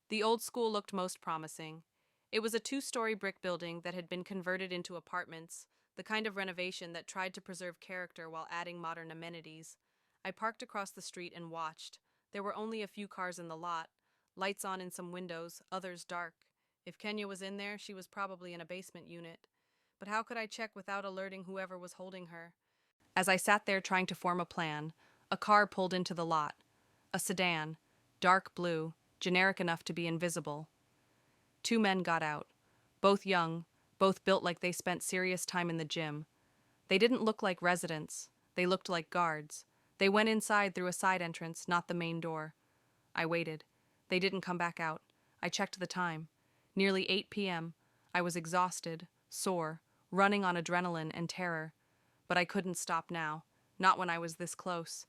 The old school looked most promising. It was a 2-story brick building that had been converted into apartments, the kind of renovation that tried to preserve character while adding modern amenities. I parked across the street and watched. There were only a few cars in the lot, lights on in some windows, others dark. If Kenya was in there, she was probably in a basement unit. But how could I check without alerting whoever was holding her? As I sat there trying to form a plan, a car pulled into the lot. A sedan, dark blue, generic enough to be invisible. 2 men got out, both young, both built like they spent serious time in the gym. They didn't look like residents. They looked like guards. They went inside through a side entrance, not the main door. I waited. They didn't come back out. I checked the time. Nearly 8 p.m. I was exhausted, sore, running on adrenaline and terror. But I couldn't stop now, not when I was this close.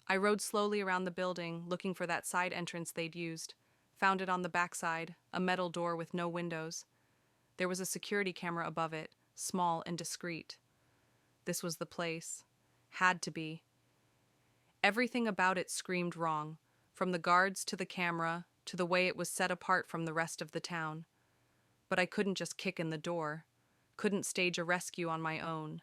I rode slowly around the building, looking for that side entrance they'd used. Found it on the backside, a metal door with no windows. There was a security camera above it, small and discreet. This was the place. Had to be. Everything about it screamed wrong, from the guards to the camera to the way it was set apart from the rest of the town. But I couldn't just kick in the door, couldn't stage a rescue on my own.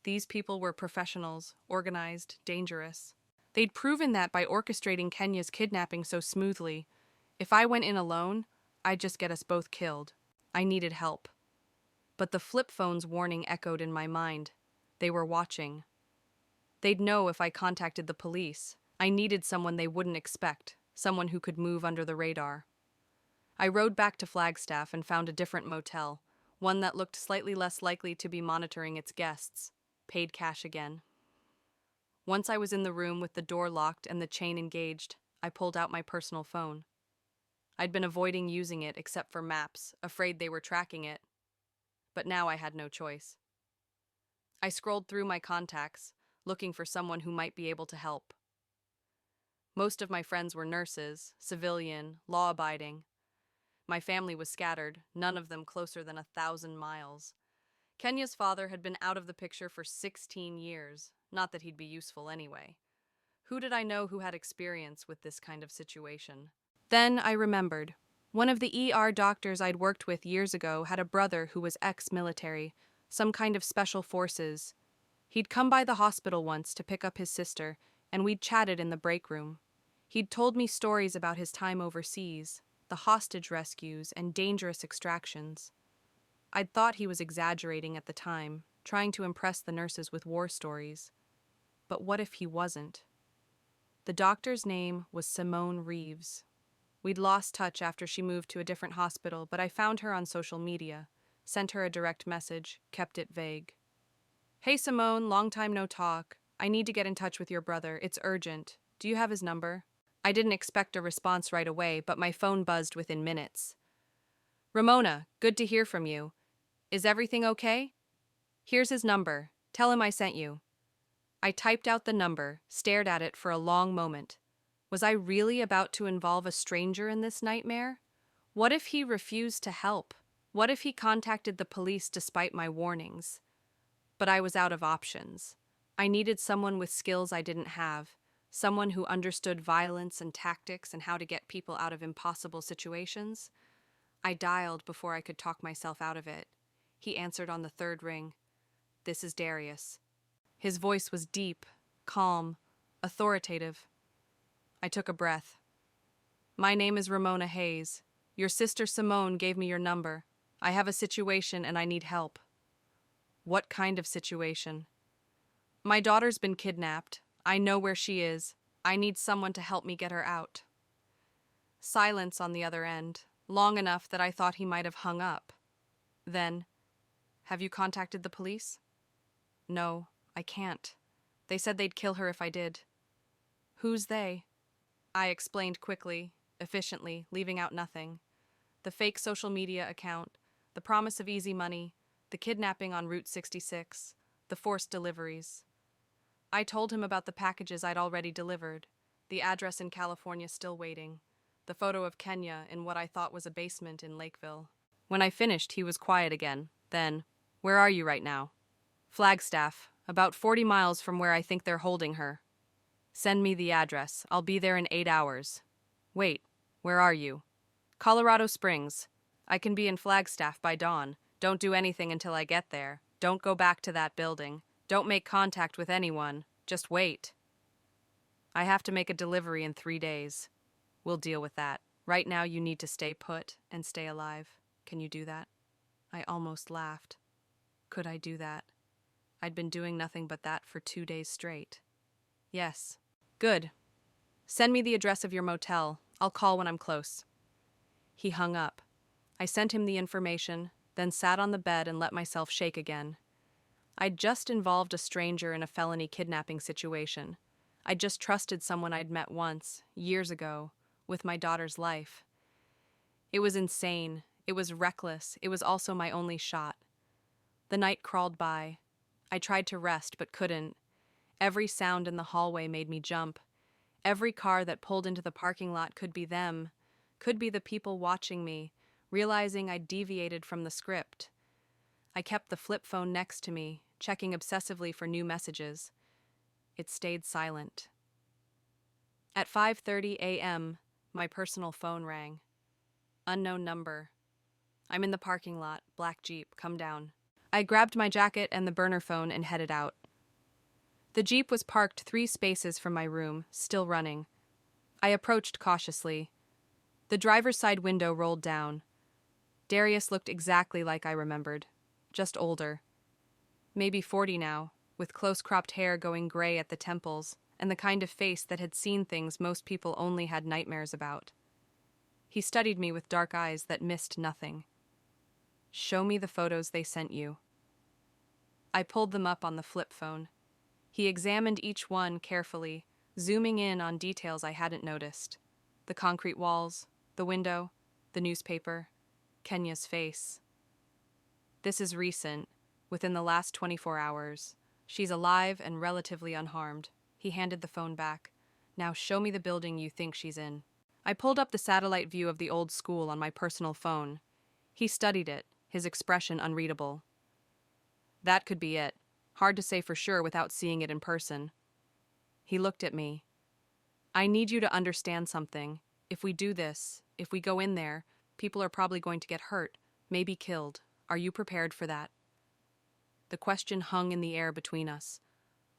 These people were professionals, organized, dangerous. They'd proven that by orchestrating Kenya's kidnapping so smoothly. If I went in alone, I'd just get us both killed. I needed help. But the flip phone's warning echoed in my mind. They were watching. They'd know if I contacted the police. I needed someone they wouldn't expect, someone who could move under the radar. I rode back to Flagstaff and found a different motel, one that looked slightly less likely to be monitoring its guests. Paid cash again. Once I was in the room with the door locked and the chain engaged, I pulled out my personal phone. I'd been avoiding using it except for maps, afraid they were tracking it. But now I had no choice. I scrolled through my contacts, looking for someone who might be able to help. Most of my friends were nurses, civilian, law-abiding. My family was scattered, none of them closer than 1,000 miles. Kenya's father had been out of the picture for 16 years, not that he'd be useful anyway. Who did I know who had experience with this kind of situation? Then I remembered. One of the ER doctors I'd worked with years ago had a brother who was ex-military, some kind of special forces. He'd come by the hospital once to pick up his sister, and we'd chatted in the break room. He'd told me stories about his time overseas, the hostage rescues and dangerous extractions. I'd thought he was exaggerating at the time, trying to impress the nurses with war stories. But what if he wasn't? The doctor's name was Simone Reeves. We'd lost touch after she moved to a different hospital, but I found her on social media, sent her a direct message, kept it vague. Hey Simone, long time no talk. I need to get in touch with your brother. It's urgent. Do you have his number? I didn't expect a response right away, but my phone buzzed within minutes. Ramona, good to hear from you. Is everything okay? Here's his number. Tell him I sent you. I typed out the number, stared at it for a long moment. Was I really about to involve a stranger in this nightmare? What if he refused to help? What if he contacted the police despite my warnings? But I was out of options. I needed someone with skills I didn't have, someone who understood violence and tactics and how to get people out of impossible situations. I dialed before I could talk myself out of it. He answered on the third ring. This is Darius. His voice was deep, calm, authoritative. I took a breath. My name is Ramona Hayes. Your sister Simone gave me your number. I have a situation and I need help. What kind of situation? My daughter's been kidnapped. I know where she is. I need someone to help me get her out. Silence on the other end, long enough that I thought he might have hung up. Then, have you contacted the police? No, I can't. They said they'd kill her if I did. Who's they? I explained quickly, efficiently, leaving out nothing. The fake social media account, the promise of easy money, the kidnapping on Route 66, the forced deliveries. I told him about the packages I'd already delivered, the address in California still waiting, the photo of Kenya in what I thought was a basement in Lakeville. When I finished, he was quiet again. Then, where are you right now? Flagstaff, about 40 miles from where I think they're holding her. Send me the address. I'll be there in 8 hours. Wait, where are you? Colorado Springs. I can be in Flagstaff by dawn. Don't do anything until I get there. Don't go back to that building. Don't make contact with anyone. Just wait. I have to make a delivery in 3 days. We'll deal with that. Right now you need to stay put and stay alive. Can you do that? I almost laughed. Could I do that? I'd been doing nothing but that for 2 days straight. Yes. Good. Send me the address of your motel. I'll call when I'm close. He hung up. I sent him the information, then sat on the bed and let myself shake again. I'd just involved a stranger in a felony kidnapping situation. I'd just trusted someone I'd met once, years ago, with my daughter's life. It was insane. It was reckless. It was also my only shot. The night crawled by. I tried to rest, but couldn't. Every sound in the hallway made me jump. Every car that pulled into the parking lot could be them, could be the people watching me, realizing I'd deviated from the script. I kept the flip phone next to me, checking obsessively for new messages. It stayed silent. At 5:30 a.m., my personal phone rang. Unknown number. I'm in the parking lot, black Jeep, come down. I grabbed my jacket and the burner phone and headed out. The Jeep was parked 3 spaces from my room, still running. I approached cautiously. The driver's side window rolled down. Darius looked exactly like I remembered, just older. Maybe 40 now, with close-cropped hair going gray at the temples, and the kind of face that had seen things most people only had nightmares about. He studied me with dark eyes that missed nothing. Show me the photos they sent you. I pulled them up on the flip phone. He examined each one carefully, zooming in on details I hadn't noticed. The concrete walls, the window, the newspaper, Kenya's face. This is recent, within the last 24 hours. She's alive and relatively unharmed. He handed the phone back. Now show me the building you think she's in. I pulled up the satellite view of the old school on my personal phone. He studied it, his expression unreadable. That could be it. Hard to say for sure without seeing it in person. He looked at me. I need you to understand something. If we do this, if we go in there, people are probably going to get hurt, maybe killed. Are you prepared for that? The question hung in the air between us.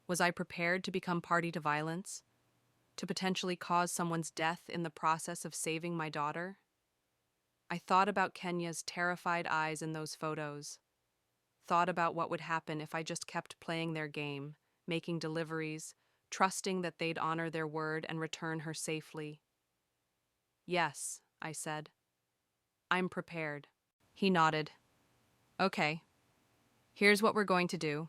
Was I prepared to become party to violence? To potentially cause someone's death in the process of saving my daughter? I thought about Kenya's terrified eyes in those photos. thought about what would happen if I just kept playing their game, making deliveries, trusting that they'd honor their word and return her safely. Yes, I said. I'm prepared. He nodded. Okay, here's what we're going to do.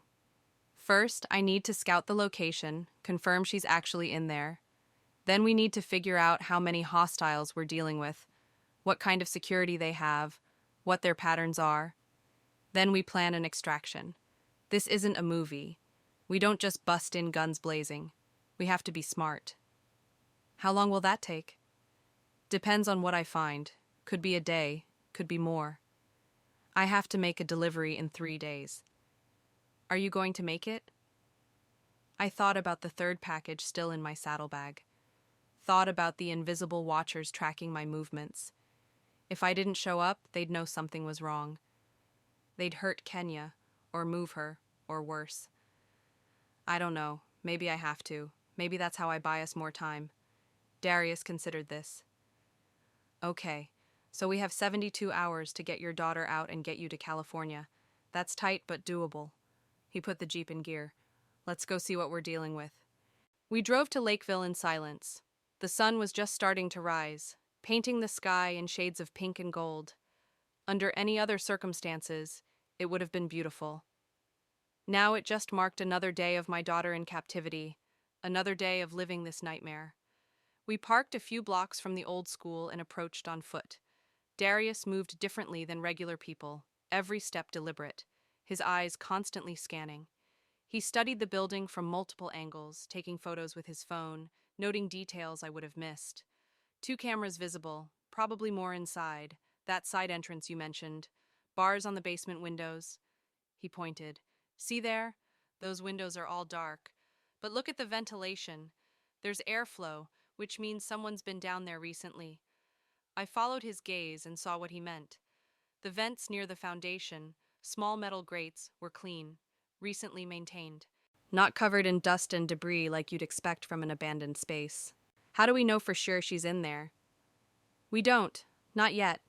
First, I need to scout the location, confirm she's actually in there. Then we need to figure out how many hostiles we're dealing with, what kind of security they have, what their patterns are. Then we plan an extraction. This isn't a movie. We don't just bust in guns blazing. We have to be smart. How long will that take? Depends on what I find. Could be a day, could be more. I have to make a delivery in 3 days. Are you going to make it? I thought about the third package still in my saddlebag. Thought about the invisible watchers tracking my movements. If I didn't show up, they'd know something was wrong. They'd hurt Kenya, or move her, or worse. I don't know. Maybe I have to. Maybe that's how I buy us more time. Darius considered this. Okay, so we have 72 hours to get your daughter out and get you to California. That's tight but doable. He put the Jeep in gear. Let's go see what we're dealing with. We drove to Lakeville in silence. The sun was just starting to rise, painting the sky in shades of pink and gold. Under any other circumstances, it would have been beautiful. Now it just marked another day of my daughter in captivity, another day of living this nightmare. We parked a few blocks from the old school and approached on foot. Darius moved differently than regular people, every step deliberate, his eyes constantly scanning. He studied the building from multiple angles, taking photos with his phone, noting details I would have missed. 2 cameras visible, probably more inside, that side entrance you mentioned, bars on the basement windows. He pointed. See there? Those windows are all dark. But look at the ventilation. There's airflow, which means someone's been down there recently. I followed his gaze and saw what he meant. The vents near the foundation, small metal grates, were clean, recently maintained. Not covered in dust and debris like you'd expect from an abandoned space. How do we know for sure she's in there? We don't. Not yet.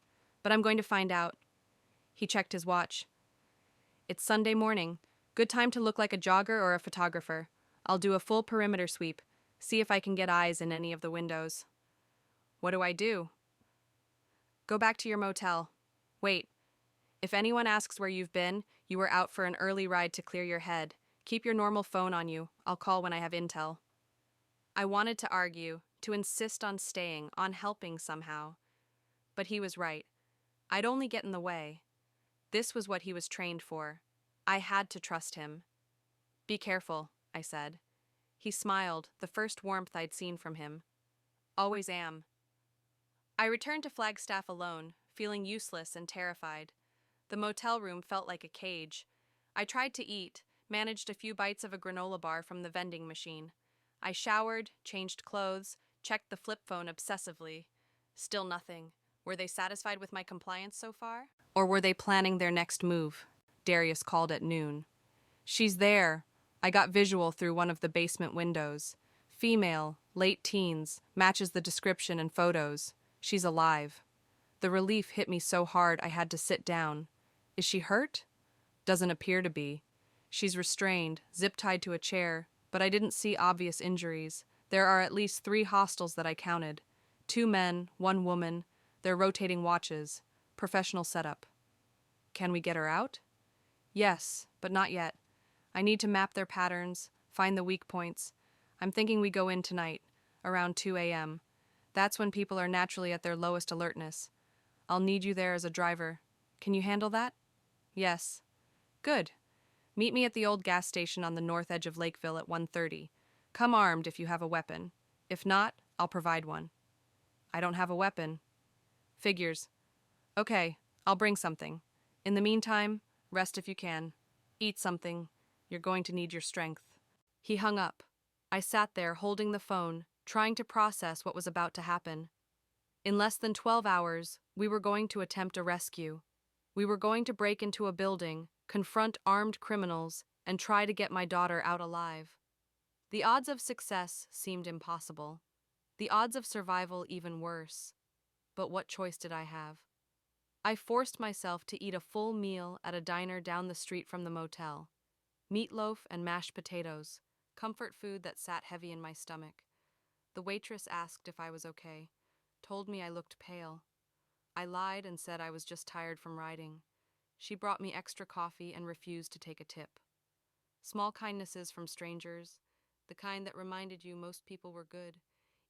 But I'm going to find out. He checked his watch. It's Sunday morning. Good time to look like a jogger or a photographer. I'll do a full perimeter sweep. See if I can get eyes in any of the windows. What do I do? Go back to your motel. Wait. If anyone asks where you've been, you were out for an early ride to clear your head. Keep your normal phone on you. I'll call when I have intel. I wanted to argue, to insist on staying, on helping somehow. But he was right. I'd only get in the way. This was what he was trained for. I had to trust him. Be careful, I said. He smiled, the first warmth I'd seen from him. Always am. I returned to Flagstaff alone, feeling useless and terrified. The motel room felt like a cage. I tried to eat, managed a few bites of a granola bar from the vending machine. I showered, changed clothes, checked the flip phone obsessively. Still nothing. Were they satisfied with my compliance so far? Or were they planning their next move? Darius called at noon. She's there. I got visual through one of the basement windows. Female, late teens, matches the description and photos. She's alive. The relief hit me so hard I had to sit down. Is she hurt? Doesn't appear to be. She's restrained, zip-tied to a chair, but I didn't see obvious injuries. There are at least 3 hostiles that I counted. 2 men, 1 woman. They're rotating watches. Professional setup. Can we get her out? Yes, but not yet. I need to map their patterns, find the weak points. I'm thinking we go in tonight, around 2 a.m. That's when people are naturally at their lowest alertness. I'll need you there as a driver. Can you handle that? Yes. Good. Meet me at the old gas station on the north edge of Lakeville at 1:30. Come armed if you have a weapon. If not, I'll provide one. I don't have a weapon. Figures. Okay, I'll bring something. In the meantime, rest if you can. Eat something. You're going to need your strength. He hung up. I sat there holding the phone, trying to process what was about to happen. In less than 12 hours, we were going to attempt a rescue. We were going to break into a building, confront armed criminals, and try to get my daughter out alive. The odds of success seemed impossible. The odds of survival even worse. But what choice did I have? I forced myself to eat a full meal at a diner down the street from the motel. Meatloaf and mashed potatoes, comfort food that sat heavy in my stomach. The waitress asked if I was okay, told me I looked pale. I lied and said I was just tired from riding. She brought me extra coffee and refused to take a tip. Small kindnesses from strangers, the kind that reminded you most people were good,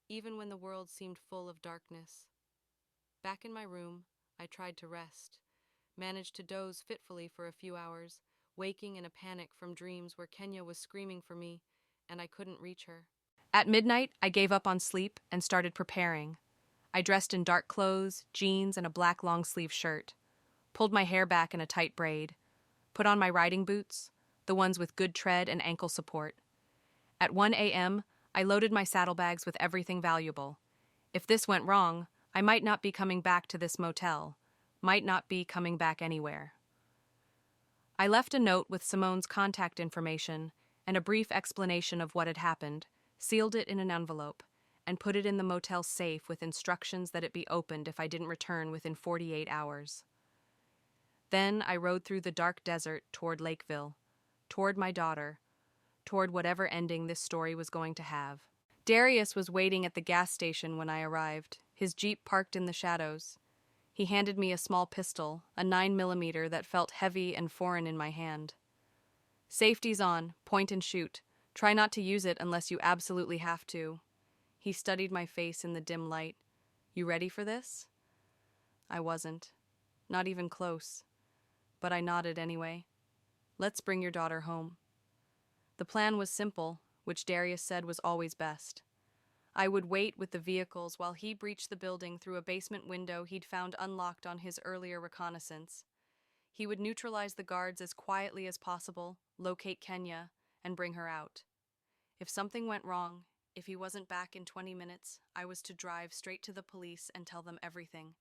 even when the world seemed full of darkness. Back in my room, I tried to rest, managed to doze fitfully for a few hours, waking in a panic from dreams where Kenya was screaming for me and I couldn't reach her. At midnight, I gave up on sleep and started preparing. I dressed in dark clothes, jeans, and a black long-sleeve shirt, pulled my hair back in a tight braid, put on my riding boots, the ones with good tread and ankle support. At 1 a.m., I loaded my saddlebags with everything valuable. If this went wrong, I might not be coming back to this motel, might not be coming back anywhere. I left a note with Simone's contact information and a brief explanation of what had happened, sealed it in an envelope, and put it in the motel safe with instructions that it be opened if I didn't return within 48 hours. Then I rode through the dark desert toward Lakeville, toward my daughter, toward whatever ending this story was going to have. Darius was waiting at the gas station when I arrived, his Jeep parked in the shadows. He handed me a small pistol, a 9mm that felt heavy and foreign in my hand. Safety's on, point and shoot. Try not to use it unless you absolutely have to. He studied my face in the dim light. You ready for this? I wasn't. Not even close. But I nodded anyway. Let's bring your daughter home. The plan was simple, which Darius said was always best. I would wait with the vehicles while he breached the building through a basement window he'd found unlocked on his earlier reconnaissance. He would neutralize the guards as quietly as possible, locate Kenya, and bring her out. If something went wrong, if he wasn't back in 20 minutes, I was to drive straight to the police and tell them everything.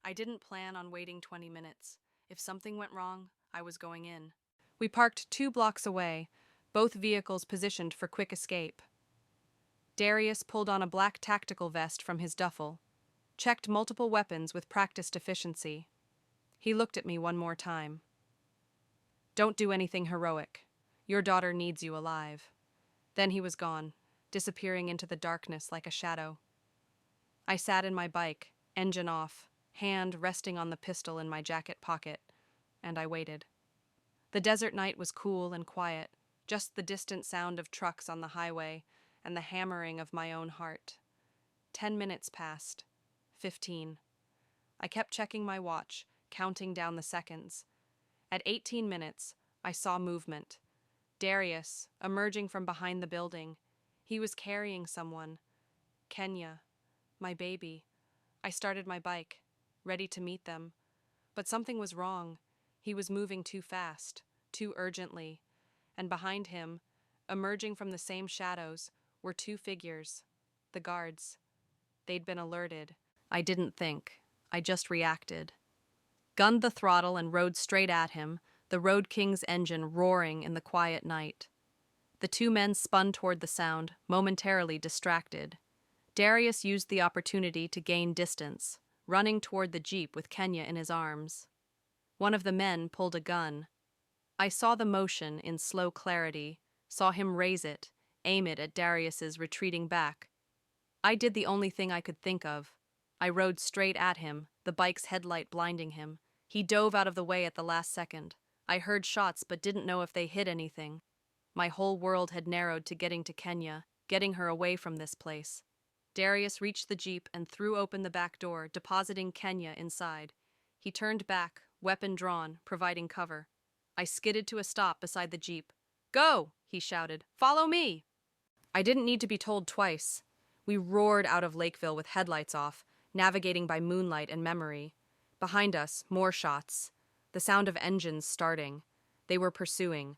I didn't plan on waiting 20 minutes. If something went wrong, I was going in. We parked 2 blocks away, both vehicles positioned for quick escape. Darius pulled on a black tactical vest from his duffel, checked multiple weapons with practiced efficiency. He looked at me one more time. Don't do anything heroic. Your daughter needs you alive. Then he was gone, disappearing into the darkness like a shadow. I sat in my bike, engine off, hand resting on the pistol in my jacket pocket, and I waited. The desert night was cool and quiet, just the distant sound of trucks on the highway and the hammering of my own heart. 10 minutes passed. 15. I kept checking my watch, counting down the seconds. At 18 minutes, I saw movement. Darius, emerging from behind the building. He was carrying someone. Kenya, my baby. I started my bike, ready to meet them. But something was wrong. He was moving too fast, too urgently. And behind him, emerging from the same shadows, were 2 figures. The guards. They'd been alerted. I didn't think. I just reacted. Gunned the throttle and rode straight at him, the Road King's engine roaring in the quiet night. The 2 men spun toward the sound, momentarily distracted. Darius used the opportunity to gain distance, running toward the Jeep with Kenya in his arms. One of the men pulled a gun. I saw the motion in slow clarity, saw him raise it, aim it at Darius's retreating back. I did the only thing I could think of. I rode straight at him, the bike's headlight blinding him. He dove out of the way at the last second. I heard shots but didn't know if they hit anything. My whole world had narrowed to getting to Kenya, getting her away from this place. Darius reached the Jeep and threw open the back door, depositing Kenya inside. He turned back, weapon drawn, providing cover. I skidded to a stop beside the Jeep. "Go!" he shouted. "Follow me!" I didn't need to be told twice. We roared out of Lakeville with headlights off, navigating by moonlight and memory. Behind us, more shots. The sound of engines starting. They were pursuing.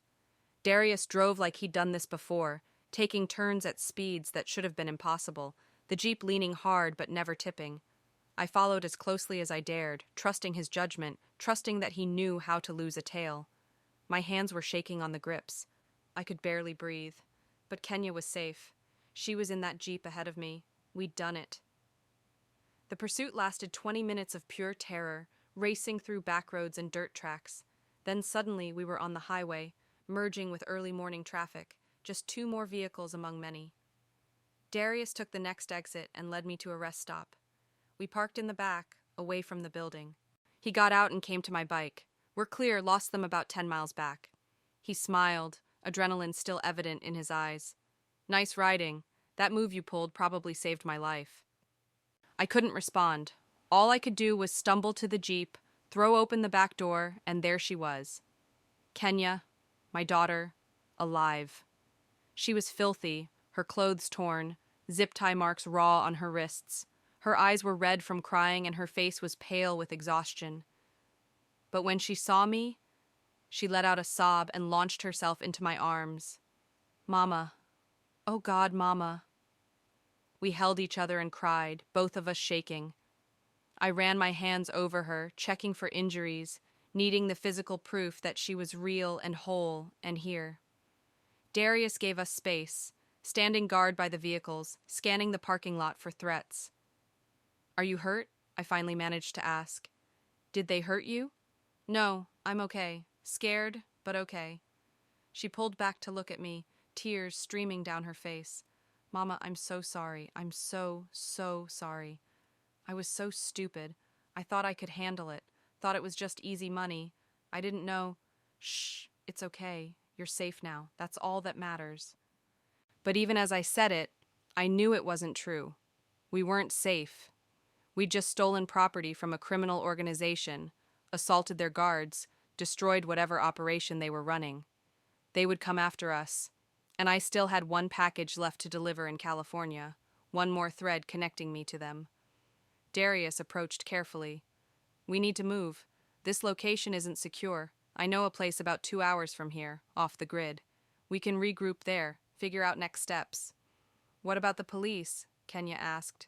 Darius drove like he'd done this before, taking turns at speeds that should have been impossible, the Jeep leaning hard but never tipping. I followed as closely as I dared, trusting his judgment, trusting that he knew how to lose a tail. My hands were shaking on the grips. I could barely breathe. But Kenya was safe. She was in that Jeep ahead of me. We'd done it. The pursuit lasted 20 minutes of pure terror, racing through back roads and dirt tracks. Then suddenly we were on the highway, merging with early morning traffic, just two more vehicles among many. Darius took the next exit and led me to a rest stop. We parked in the back, away from the building. He got out and came to my bike. We're clear, lost them about 10 miles back. He smiled, adrenaline still evident in his eyes. Nice riding. That move you pulled probably saved my life. I couldn't respond. All I could do was stumble to the Jeep, throw open the back door, and there she was. Kenya, my daughter, alive. She was filthy, her clothes torn, zip tie marks raw on her wrists. Her eyes were red from crying and her face was pale with exhaustion. But when she saw me, she let out a sob and launched herself into my arms. Mama. Oh God, Mama. We held each other and cried, both of us shaking. I ran my hands over her, checking for injuries, needing the physical proof that she was real and whole and here. Darius gave us space, standing guard by the vehicles, scanning the parking lot for threats. Are you hurt? I finally managed to ask. Did they hurt you? No, I'm okay. Scared, but okay. She pulled back to look at me, tears streaming down her face. Mama, I'm so sorry. I'm so sorry. I was so stupid. I thought I could handle it. Thought it was just easy money. I didn't know. Shh, it's okay. You're safe now. That's all that matters. But even as I said it, I knew it wasn't true. We weren't safe. We'd just stolen property from a criminal organization, assaulted their guards, destroyed whatever operation they were running. They would come after us, and I still had one package left to deliver in California, one more thread connecting me to them. Darius approached carefully. We need to move. This location isn't secure. I know a place about 2 hours from here, off the grid. We can regroup there, figure out next steps. What about the police? Kenya asked.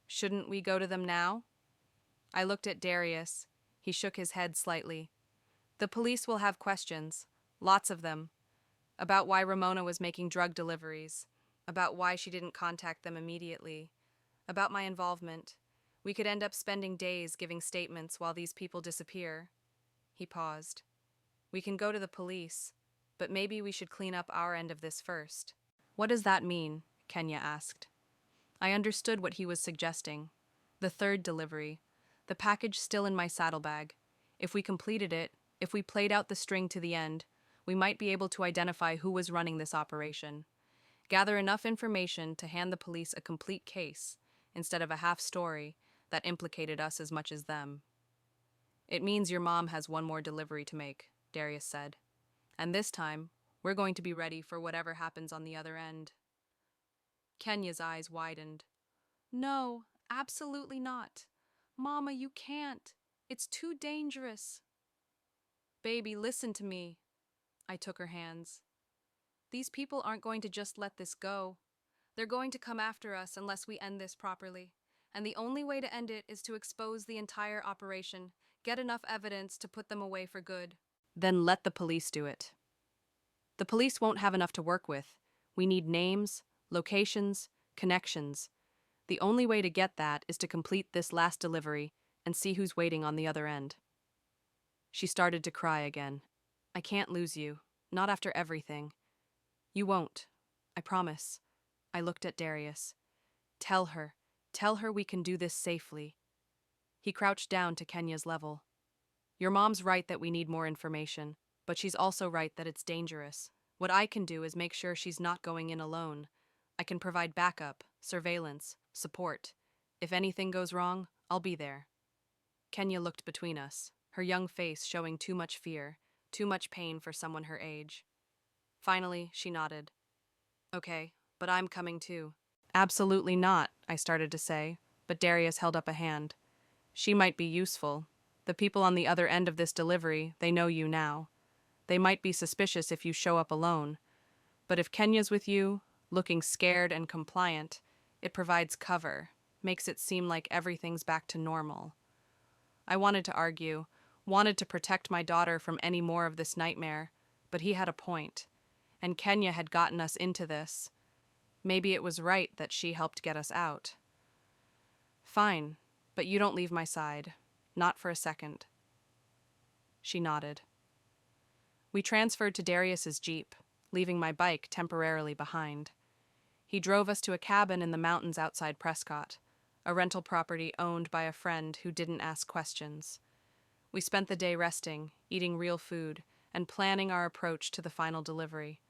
Shouldn't we go to them now? I looked at Darius. He shook his head slightly. The police will have questions, lots of them, about why Ramona was making drug deliveries, about why she didn't contact them immediately, about my involvement. We could end up spending days giving statements while these people disappear. He paused. We can go to the police, but maybe we should clean up our end of this first. What does that mean? Kenya asked. I understood what he was suggesting. The third delivery, the package still in my saddlebag. If we completed it, if we played out the string to the end, we might be able to identify who was running this operation. Gather enough information to hand the police a complete case, instead of a half story that implicated us as much as them. It means your mom has one more delivery to make, Darius said. And this time, we're going to be ready for whatever happens on the other end. Kenya's eyes widened. No, absolutely not. Mama, you can't. It's too dangerous. Baby, listen to me. I took her hands. These people aren't going to just let this go. They're going to come after us unless we end this properly. And the only way to end it is to expose the entire operation, get enough evidence to put them away for good. Then let the police do it. The police won't have enough to work with. We need names, locations, connections. The only way to get that is to complete this last delivery and see who's waiting on the other end. She started to cry again. I can't lose you, not after everything. You won't, I promise. I looked at Darius. Tell her we can do this safely. He crouched down to Kenya's level. Your mom's right that we need more information, but she's also right that it's dangerous. What I can do is make sure she's not going in alone. I can provide backup, surveillance, support. If anything goes wrong, I'll be there. Kenya looked between us, her young face showing too much fear, too much pain for someone her age. Finally, she nodded. Okay, but I'm coming too. Absolutely not, I started to say, but Darius held up a hand. She might be useful. The people on the other end of this delivery, they know you now. They might be suspicious if you show up alone. But if Kenya's with you, looking scared and compliant, it provides cover, makes it seem like everything's back to normal. I wanted to argue, wanted to protect my daughter from any more of this nightmare, but he had a point, and Kenya had gotten us into this. Maybe it was right that she helped get us out. Fine, but you don't leave my side. Not for a second. She nodded. We transferred to Darius's Jeep, leaving my bike temporarily behind. He drove us to a cabin in the mountains outside Prescott, a rental property owned by a friend who didn't ask questions. We spent the day resting, eating real food, and planning our approach to the final delivery.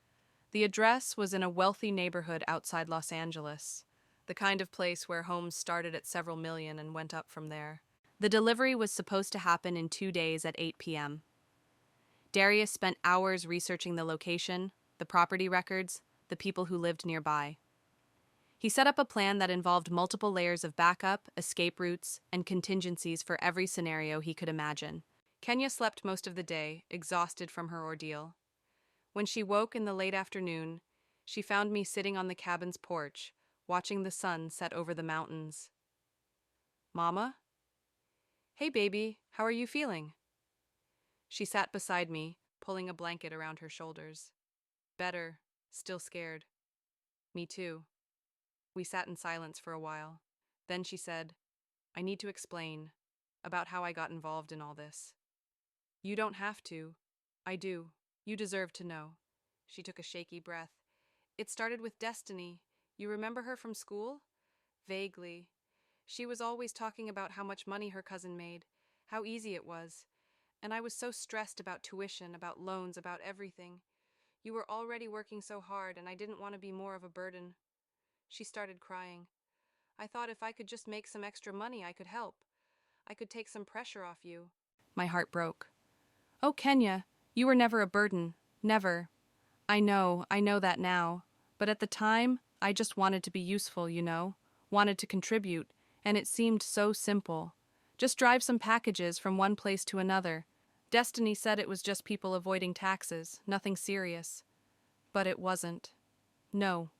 The address was in a wealthy neighborhood outside Los Angeles, the kind of place where homes started at several million and went up from there. The delivery was supposed to happen in 2 days at 8 p.m. Darius spent hours researching the location, the property records, the people who lived nearby. He set up a plan that involved multiple layers of backup, escape routes, and contingencies for every scenario he could imagine. Kenya slept most of the day, exhausted from her ordeal. When she woke in the late afternoon, she found me sitting on the cabin's porch, watching the sun set over the mountains. "Mama? Hey, baby, how are you feeling?" She sat beside me, pulling a blanket around her shoulders. "Better, still scared." "Me too." We sat in silence for a while. Then she said, "I need to explain about how I got involved in all this." "You don't have to. I do. You deserve to know." She took a shaky breath. "It started with Destiny. You remember her from school?" "Vaguely. She was always talking about how much money her cousin made, how easy it was. And I was so stressed about tuition, about loans, about everything. You were already working so hard, and I didn't want to be more of a burden." She started crying. "I thought if I could just make some extra money, I could help. I could take some pressure off you." My heart broke. "Oh, Kenya, you were never a burden. Never. I know that now. But at the time, I just wanted to be useful, wanted to contribute, and it seemed so simple. Just drive some packages from one place to another. Destiny said it was just people avoiding taxes, nothing serious. But it wasn't. No.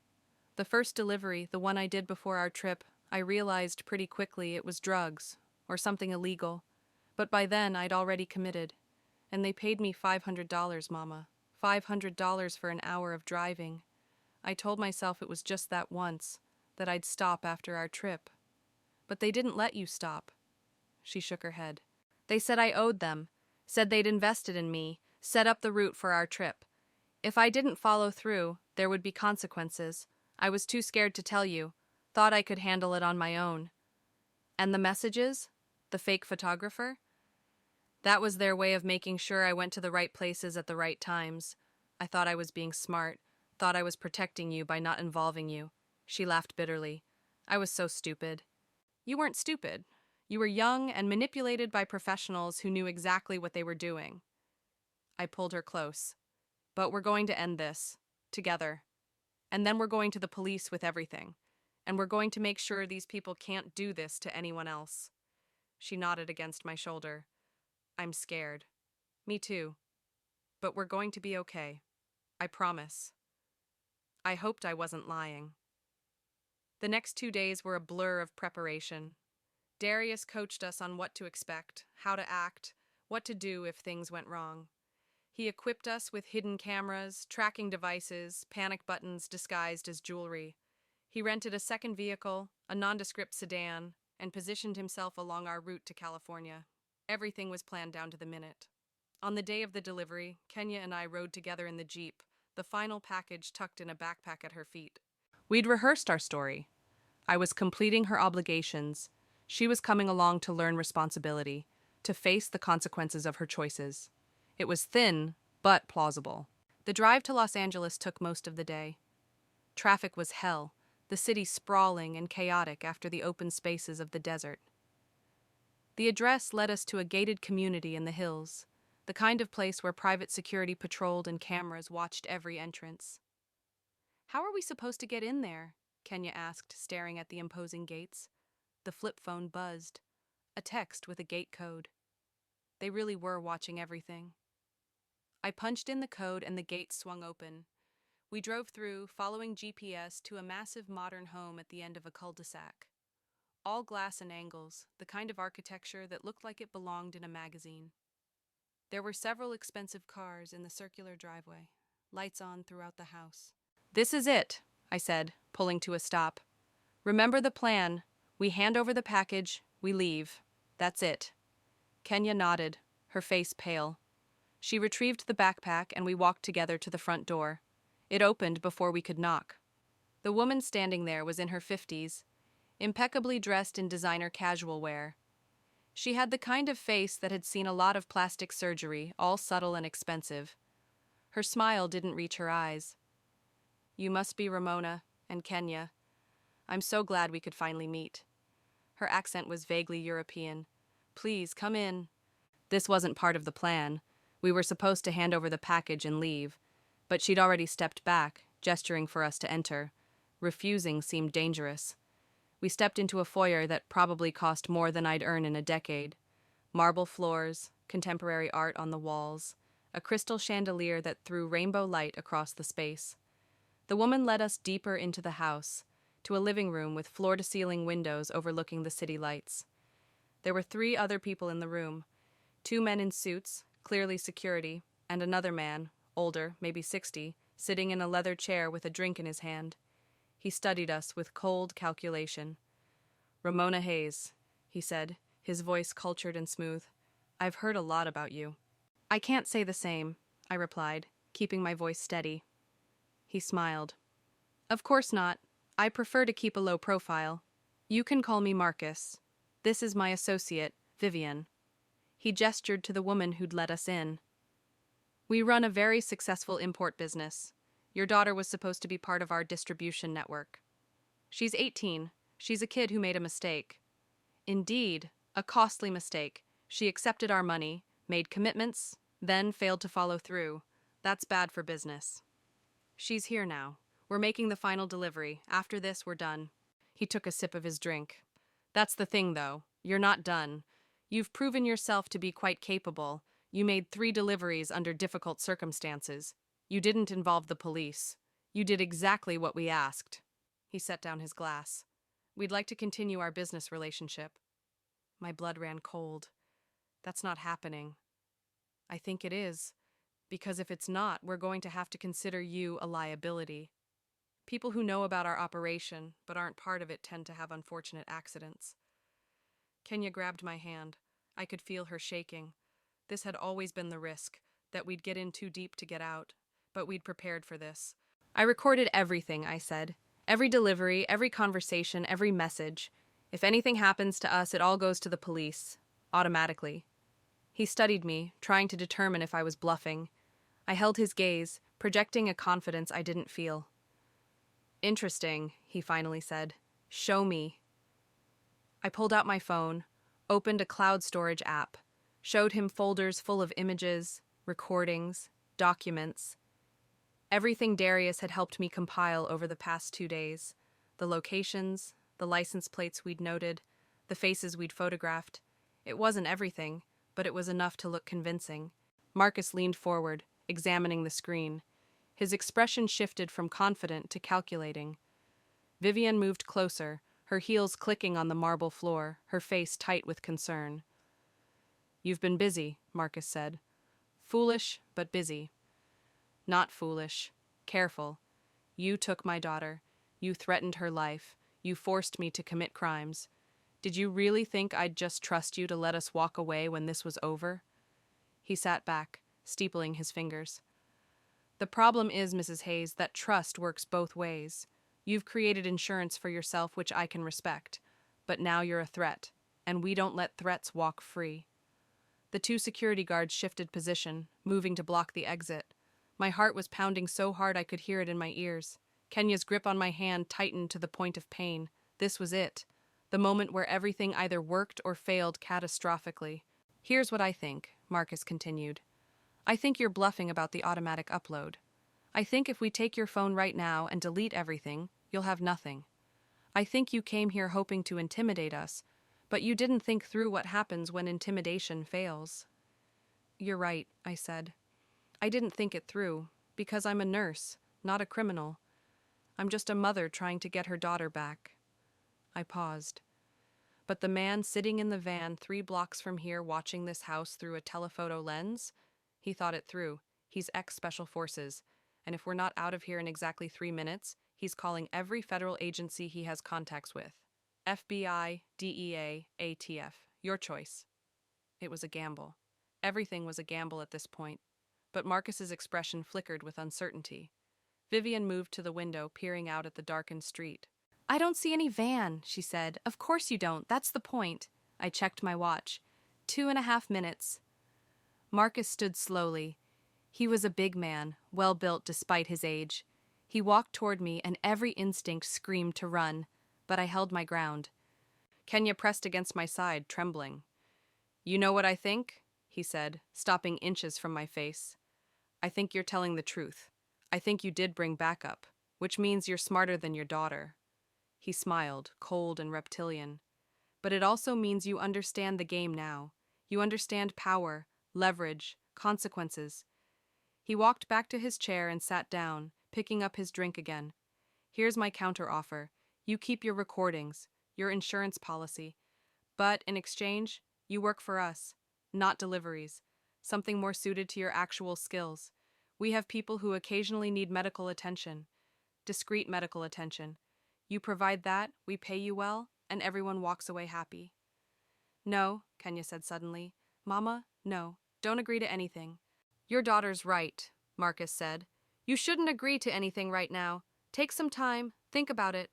The first delivery, the one I did before our trip, I realized pretty quickly it was drugs, or something illegal. But by then, I'd already committed. And they paid me $500, Mama. $500 for an hour of driving. I told myself it was just that once, that I'd stop after our trip. But they didn't let you stop." She shook her head. "They said I owed them, said they'd invested in me, set up the route for our trip. If I didn't follow through, there would be consequences. I was too scared to tell you, thought I could handle it on my own." "And the messages? The fake photographer?" "That was their way of making sure I went to the right places at the right times. I thought I was being smart, thought I was protecting you by not involving you." She laughed bitterly. "I was so stupid." "You weren't stupid. You were young and manipulated by professionals who knew exactly what they were doing." I pulled her close. "But we're going to end this. Together. And then we're going to the police with everything. And we're going to make sure these people can't do this to anyone else." She nodded against my shoulder. "I'm scared." "Me too. But we're going to be okay. I promise." I hoped I wasn't lying. The next 2 days were a blur of preparation. Darius coached us on what to expect, how to act, what to do if things went wrong. He equipped us with hidden cameras, tracking devices, panic buttons disguised as jewelry. He rented a second vehicle, a nondescript sedan, and positioned himself along our route to California. Everything was planned down to the minute. On the day of the delivery, Kenya and I rode together in the Jeep, the final package tucked in a backpack at her feet. We'd rehearsed our story. I was completing her obligations. She was coming along to learn responsibility, to face the consequences of her choices. It was thin, but plausible. The drive to Los Angeles took most of the day. Traffic was hell, the city sprawling and chaotic after the open spaces of the desert. The address led us to a gated community in the hills, the kind of place where private security patrolled and cameras watched every entrance. "How are we supposed to get in there?" Kenya asked, staring at the imposing gates. The flip phone buzzed. A text with a gate code. They really were watching everything. I punched in the code and the gate swung open. We drove through, following GPS, to a massive modern home at the end of a cul-de-sac. All glass and angles, the kind of architecture that looked like it belonged in a magazine. There were several expensive cars in the circular driveway, lights on throughout the house. "This is it," I said, pulling to a stop. "Remember the plan. We hand over the package, we leave. That's it." Kenya nodded, her face pale. She retrieved the backpack and we walked together to the front door. It opened before we could knock. The woman standing there was in her 50s, impeccably dressed in designer casual wear. She had the kind of face that had seen a lot of plastic surgery, all subtle and expensive. Her smile didn't reach her eyes. "You must be Ramona and Kenya. I'm so glad we could finally meet." Her accent was vaguely European. "Please, come in." This wasn't part of the plan. We were supposed to hand over the package and leave, but she'd already stepped back, gesturing for us to enter. Refusing seemed dangerous. We stepped into a foyer that probably cost more than I'd earn in a decade. Marble floors, contemporary art on the walls, a crystal chandelier that threw rainbow light across the space. The woman led us deeper into the house, to a living room with floor-to-ceiling windows overlooking the city lights. There were 3 other people in the room, 2 men in suits, clearly security, and another man, older, maybe 60, sitting in a leather chair with a drink in his hand. He studied us with cold calculation. "Ramona Hayes," he said, his voice cultured and smooth. "I've heard a lot about you." "I can't say the same," I replied, keeping my voice steady. He smiled. "Of course not. I prefer to keep a low profile. You can call me Marcus. This is my associate, Vivienne." He gestured to the woman who'd let us in. "We run a very successful import business. Your daughter was supposed to be part of our distribution network. She's 18. She's a kid who made a mistake." "Indeed, a costly mistake. She accepted our money, made commitments, then failed to follow through. That's bad for business." "She's here now. We're making the final delivery. After this, we're done." He took a sip of his drink. "That's the thing, though. You're not done. You've proven yourself to be quite capable. You made 3 deliveries under difficult circumstances. You didn't involve the police. You did exactly what we asked." He set down his glass. "We'd like to continue our business relationship." My blood ran cold. "That's not happening." "I think it is. Because if it's not, we're going to have to consider you a liability. People who know about our operation, but aren't part of it, tend to have unfortunate accidents." Kenya grabbed my hand. I could feel her shaking. This had always been the risk, that we'd get in too deep to get out. But we'd prepared for this. "I recorded everything," I said. "Every delivery, every conversation, every message. If anything happens to us, it all goes to the police. Automatically." He studied me, trying to determine if I was bluffing. I held his gaze, projecting a confidence I didn't feel. "Interesting," he finally said. "Show me." I pulled out my phone, opened a cloud storage app, showed him folders full of images, recordings, documents. Everything Darius had helped me compile over the past 2 days. The locations, the license plates we'd noted, the faces we'd photographed. It wasn't everything, but it was enough to look convincing. Marcus leaned forward, examining the screen. His expression shifted from confident to calculating. Vivienne moved closer, her heels clicking on the marble floor, her face tight with concern. "You've been busy," Marcus said. "Foolish, but busy." "Not foolish. Careful. You took my daughter. You threatened her life. You forced me to commit crimes. Did you really think I'd just trust you to let us walk away when this was over?" He sat back, steepling his fingers. "The problem is, Mrs. Hayes, that trust works both ways. You've created insurance for yourself, which I can respect. But now you're a threat, and we don't let threats walk free." The 2 security guards shifted position, moving to block the exit. My heart was pounding so hard I could hear it in my ears. Kenya's grip on my hand tightened to the point of pain. This was it. The moment where everything either worked or failed catastrophically. "Here's what I think," Marcus continued. "I think you're bluffing about the automatic upload. I think if we take your phone right now and delete everything, you'll have nothing. I think you came here hoping to intimidate us, but you didn't think through what happens when intimidation fails." "You're right," I said. "I didn't think it through, because I'm a nurse, not a criminal. I'm just a mother trying to get her daughter back." I paused. But the man sitting in the van 3 blocks from here watching this house through a telephoto lens, he thought it through. He's ex-Special Forces, and if we're not out of here in exactly 3 minutes, he's calling every federal agency he has contacts with. FBI, DEA, ATF. Your choice. It was a gamble. Everything was a gamble at this point, but Marcus's expression flickered with uncertainty. Vivienne moved to the window, peering out at the darkened street. I don't see any van, she said. Of course you don't, that's the point. I checked my watch. 2.5 minutes. Marcus stood slowly. He was a big man, well built despite his age. He walked toward me, and every instinct screamed to run, but I held my ground. Kenya pressed against my side, trembling. You know what I think? He said, stopping inches from my face. I think you're telling the truth. I think you did bring backup, which means you're smarter than your daughter. He smiled, cold and reptilian. But it also means you understand the game now. You understand power, leverage, consequences. He walked back to his chair and sat down, picking up his drink again. Here's my counteroffer. You keep your recordings, your insurance policy. But in exchange, you work for us, not deliveries, something more suited to your actual skills. We have people who occasionally need medical attention, discreet medical attention. You provide that, we pay you well, and everyone walks away happy. No, Kenya said suddenly. Mama, no, don't agree to anything. Your daughter's right, Marcus said. You shouldn't agree to anything right now. Take some time, think about it.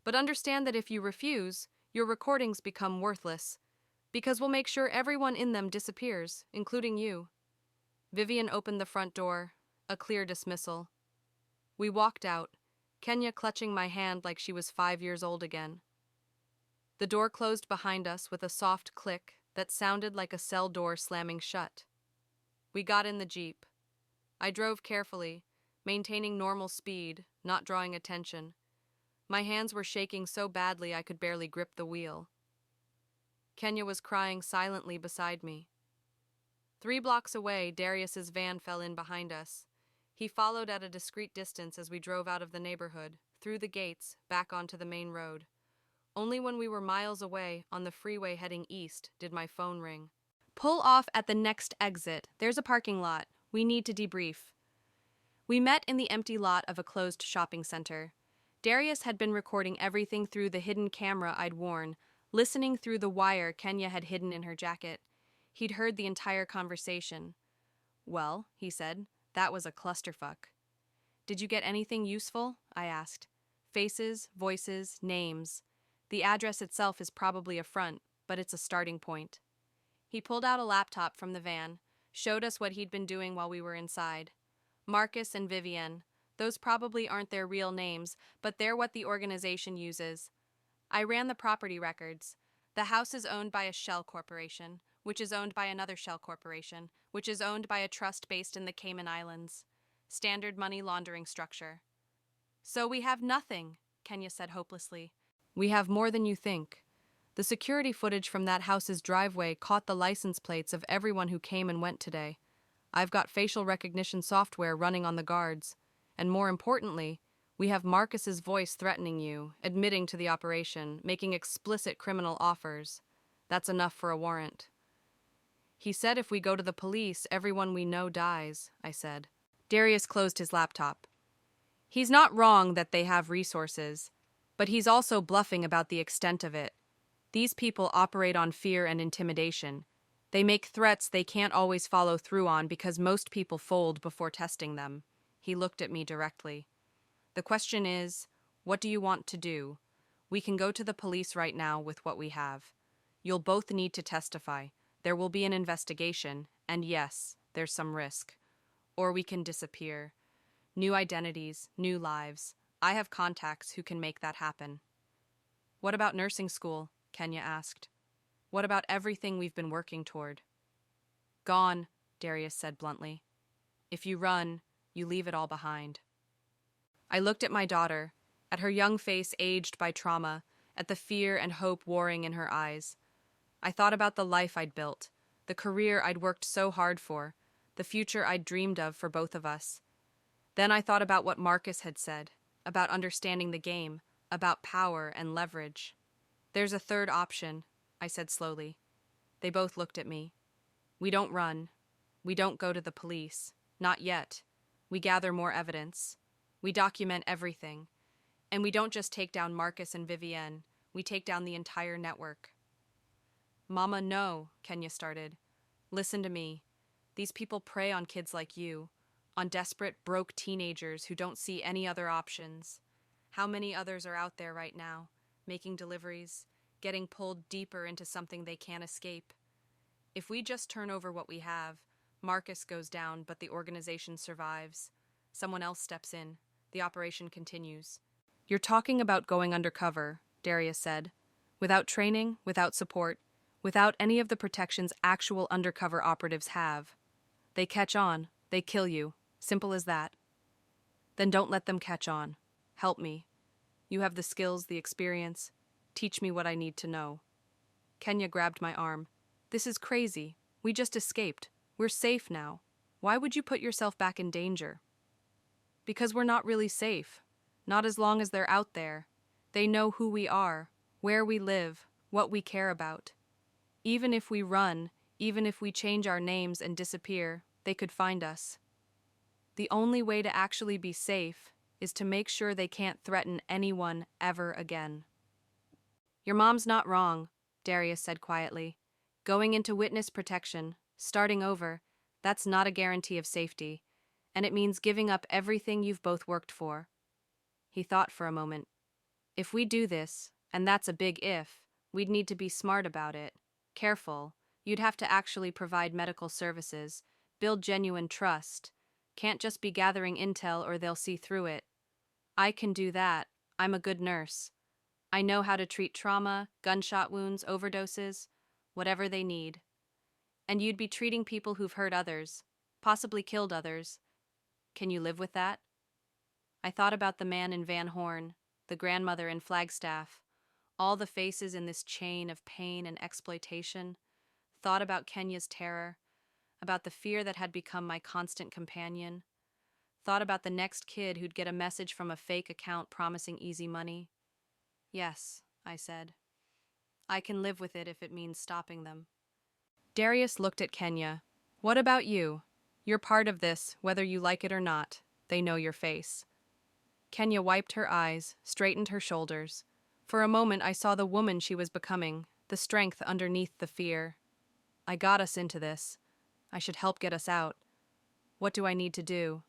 But understand that if you refuse, your recordings become worthless. Because we'll make sure everyone in them disappears, including you. Vivienne opened the front door, a clear dismissal. We walked out, Kenya clutching my hand like she was 5 years old again. The door closed behind us with a soft click that sounded like a cell door slamming shut. We got in the Jeep. I drove carefully, maintaining normal speed, not drawing attention. My hands were shaking so badly I could barely grip the wheel. Kenya was crying silently beside me. 3 blocks away, Darius's van fell in behind us. He followed at a discreet distance as we drove out of the neighborhood, through the gates, back onto the main road. Only when we were miles away, on the freeway heading east, did my phone ring. Pull off at the next exit. There's a parking lot. We need to debrief. We met in the empty lot of a closed shopping center. Darius had been recording everything through the hidden camera I'd worn, listening through the wire Kenya had hidden in her jacket. He'd heard the entire conversation. Well, he said, that was a clusterfuck. Did you get anything useful? I asked. Faces, voices, names. The address itself is probably a front, but it's a starting point. He pulled out a laptop from the van, showed us what he'd been doing while we were inside. Marcus and Vivienne. Those probably aren't their real names, but they're what the organization uses. I ran the property records. The house is owned by a shell corporation, which is owned by another shell corporation, which is owned by a trust based in the Cayman Islands. Standard money laundering structure. So we have nothing, Kenya said hopelessly. We have more than you think. The security footage from that house's driveway caught the license plates of everyone who came and went today. I've got facial recognition software running on the guards. And more importantly, we have Marcus's voice threatening you, admitting to the operation, making explicit criminal offers. That's enough for a warrant. He said if we go to the police, everyone we know dies, I said. Darius closed his laptop. He's not wrong that they have resources, but he's also bluffing about the extent of it. These people operate on fear and intimidation. They make threats they can't always follow through on because most people fold before testing them. He looked at me directly. The question is, what do you want to do? We can go to the police right now with what we have. You'll both need to testify. There will be an investigation, and yes, there's some risk. Or we can disappear. New identities, new lives. I have contacts who can make that happen. What about nursing school? Kenya asked. What about everything we've been working toward? Gone, Darius said bluntly. If you run, you leave it all behind. I looked at my daughter, at her young face aged by trauma, at the fear and hope warring in her eyes. I thought about the life I'd built, the career I'd worked so hard for, the future I'd dreamed of for both of us. Then I thought about what Marcus had said, about understanding the game, about power and leverage. There's a third option, I said slowly. They both looked at me. We don't run. We don't go to the police. Not yet. We gather more evidence. We document everything. And we don't just take down Marcus and Vivienne. We take down the entire network. Mama, no, Kenya started. Listen to me. These people prey on kids like you, on desperate, broke teenagers who don't see any other options. How many others are out there right now, making deliveries, getting pulled deeper into something they can't escape? If we just turn over what we have, Marcus goes down, but the organization survives. Someone else steps in. The operation continues. You're talking about going undercover, Darius said. Without training, without support, without any of the protections actual undercover operatives have. They catch on, they kill you. Simple as that. Then don't let them catch on. Help me. You have the skills, the experience. Teach me what I need to know. Kenya grabbed my arm. This is crazy. We just escaped. We're safe now. Why would you put yourself back in danger? Because we're not really safe. Not as long as they're out there. They know who we are, where we live, what we care about. Even if we run, even if we change our names and disappear, they could find us. The only way to actually be safe is to make sure they can't threaten anyone ever again. Your mom's not wrong, Darius said quietly. Going into witness protection, starting over, that's not a guarantee of safety, and it means giving up everything you've both worked for. He thought for a moment. If we do this, and that's a big if, we'd need to be smart about it. Careful. You'd have to actually provide medical services, build genuine trust. Can't just be gathering intel or they'll see through it. I can do that. I'm a good nurse. I know how to treat trauma, gunshot wounds, overdoses, whatever they need. And you'd be treating people who've hurt others, possibly killed others. Can you live with that? I thought about the man in Van Horn, the grandmother in Flagstaff, all the faces in this chain of pain and exploitation. Thought about Kenya's terror, about the fear that had become my constant companion. Thought about the next kid who'd get a message from a fake account promising easy money. Yes, I said. I can live with it if it means stopping them. Darius looked at Kenya. What about you? You're part of this, whether you like it or not. They know your face. Kenya wiped her eyes, straightened her shoulders. For a moment I saw the woman she was becoming, the strength underneath the fear. I got us into this. I should help get us out. What do I need to do?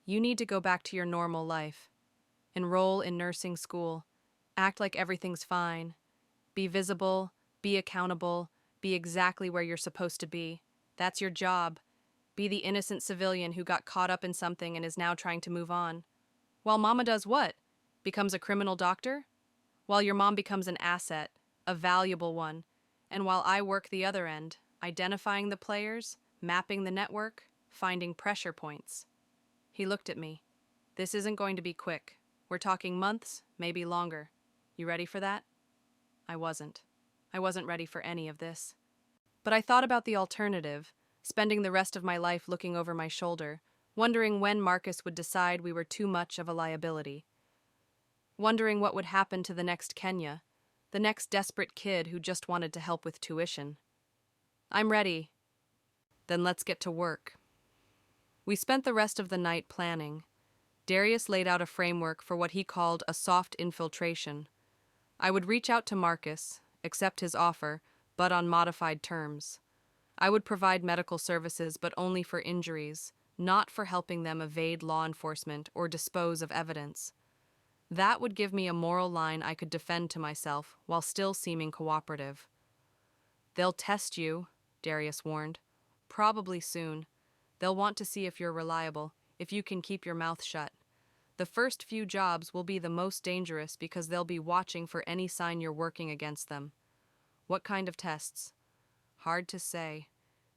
You need to go back to your normal life. Enroll in nursing school. Act like everything's fine. Be visible, be accountable, be exactly where you're supposed to be. That's your job. Be the innocent civilian who got caught up in something and is now trying to move on. While Mama does what? Becomes a criminal doctor? While your mom becomes an asset, a valuable one, and while I work the other end, identifying the players, mapping the network, finding pressure points. He looked at me. This isn't going to be quick. We're talking months, maybe longer. You ready for that? I wasn't. I wasn't ready for any of this. But I thought about the alternative, spending the rest of my life looking over my shoulder, wondering when Marcus would decide we were too much of a liability. Wondering what would happen to the next Kenya, the next desperate kid who just wanted to help with tuition. I'm ready. Then let's get to work. We spent the rest of the night planning. Darius laid out a framework for what he called a soft infiltration. I would reach out to Marcus, accept his offer, but on modified terms. I would provide medical services, but only for injuries, not for helping them evade law enforcement or dispose of evidence. That would give me a moral line I could defend to myself while still seeming cooperative. They'll test you, Darius warned. Probably soon. They'll want to see if you're reliable, if you can keep your mouth shut. The first few jobs will be the most dangerous because they'll be watching for any sign you're working against them. What kind of tests? Hard to say.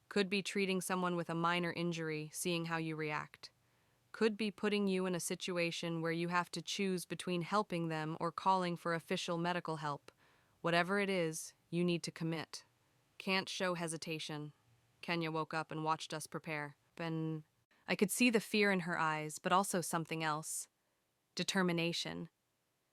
Could be treating someone with a minor injury, seeing how you react. Could be putting you in a situation where you have to choose between helping them or calling for official medical help. Whatever it is, you need to commit. Can't show hesitation. Kenya woke up and watched us prepare. I could see the fear in her eyes, but also something else. Determination.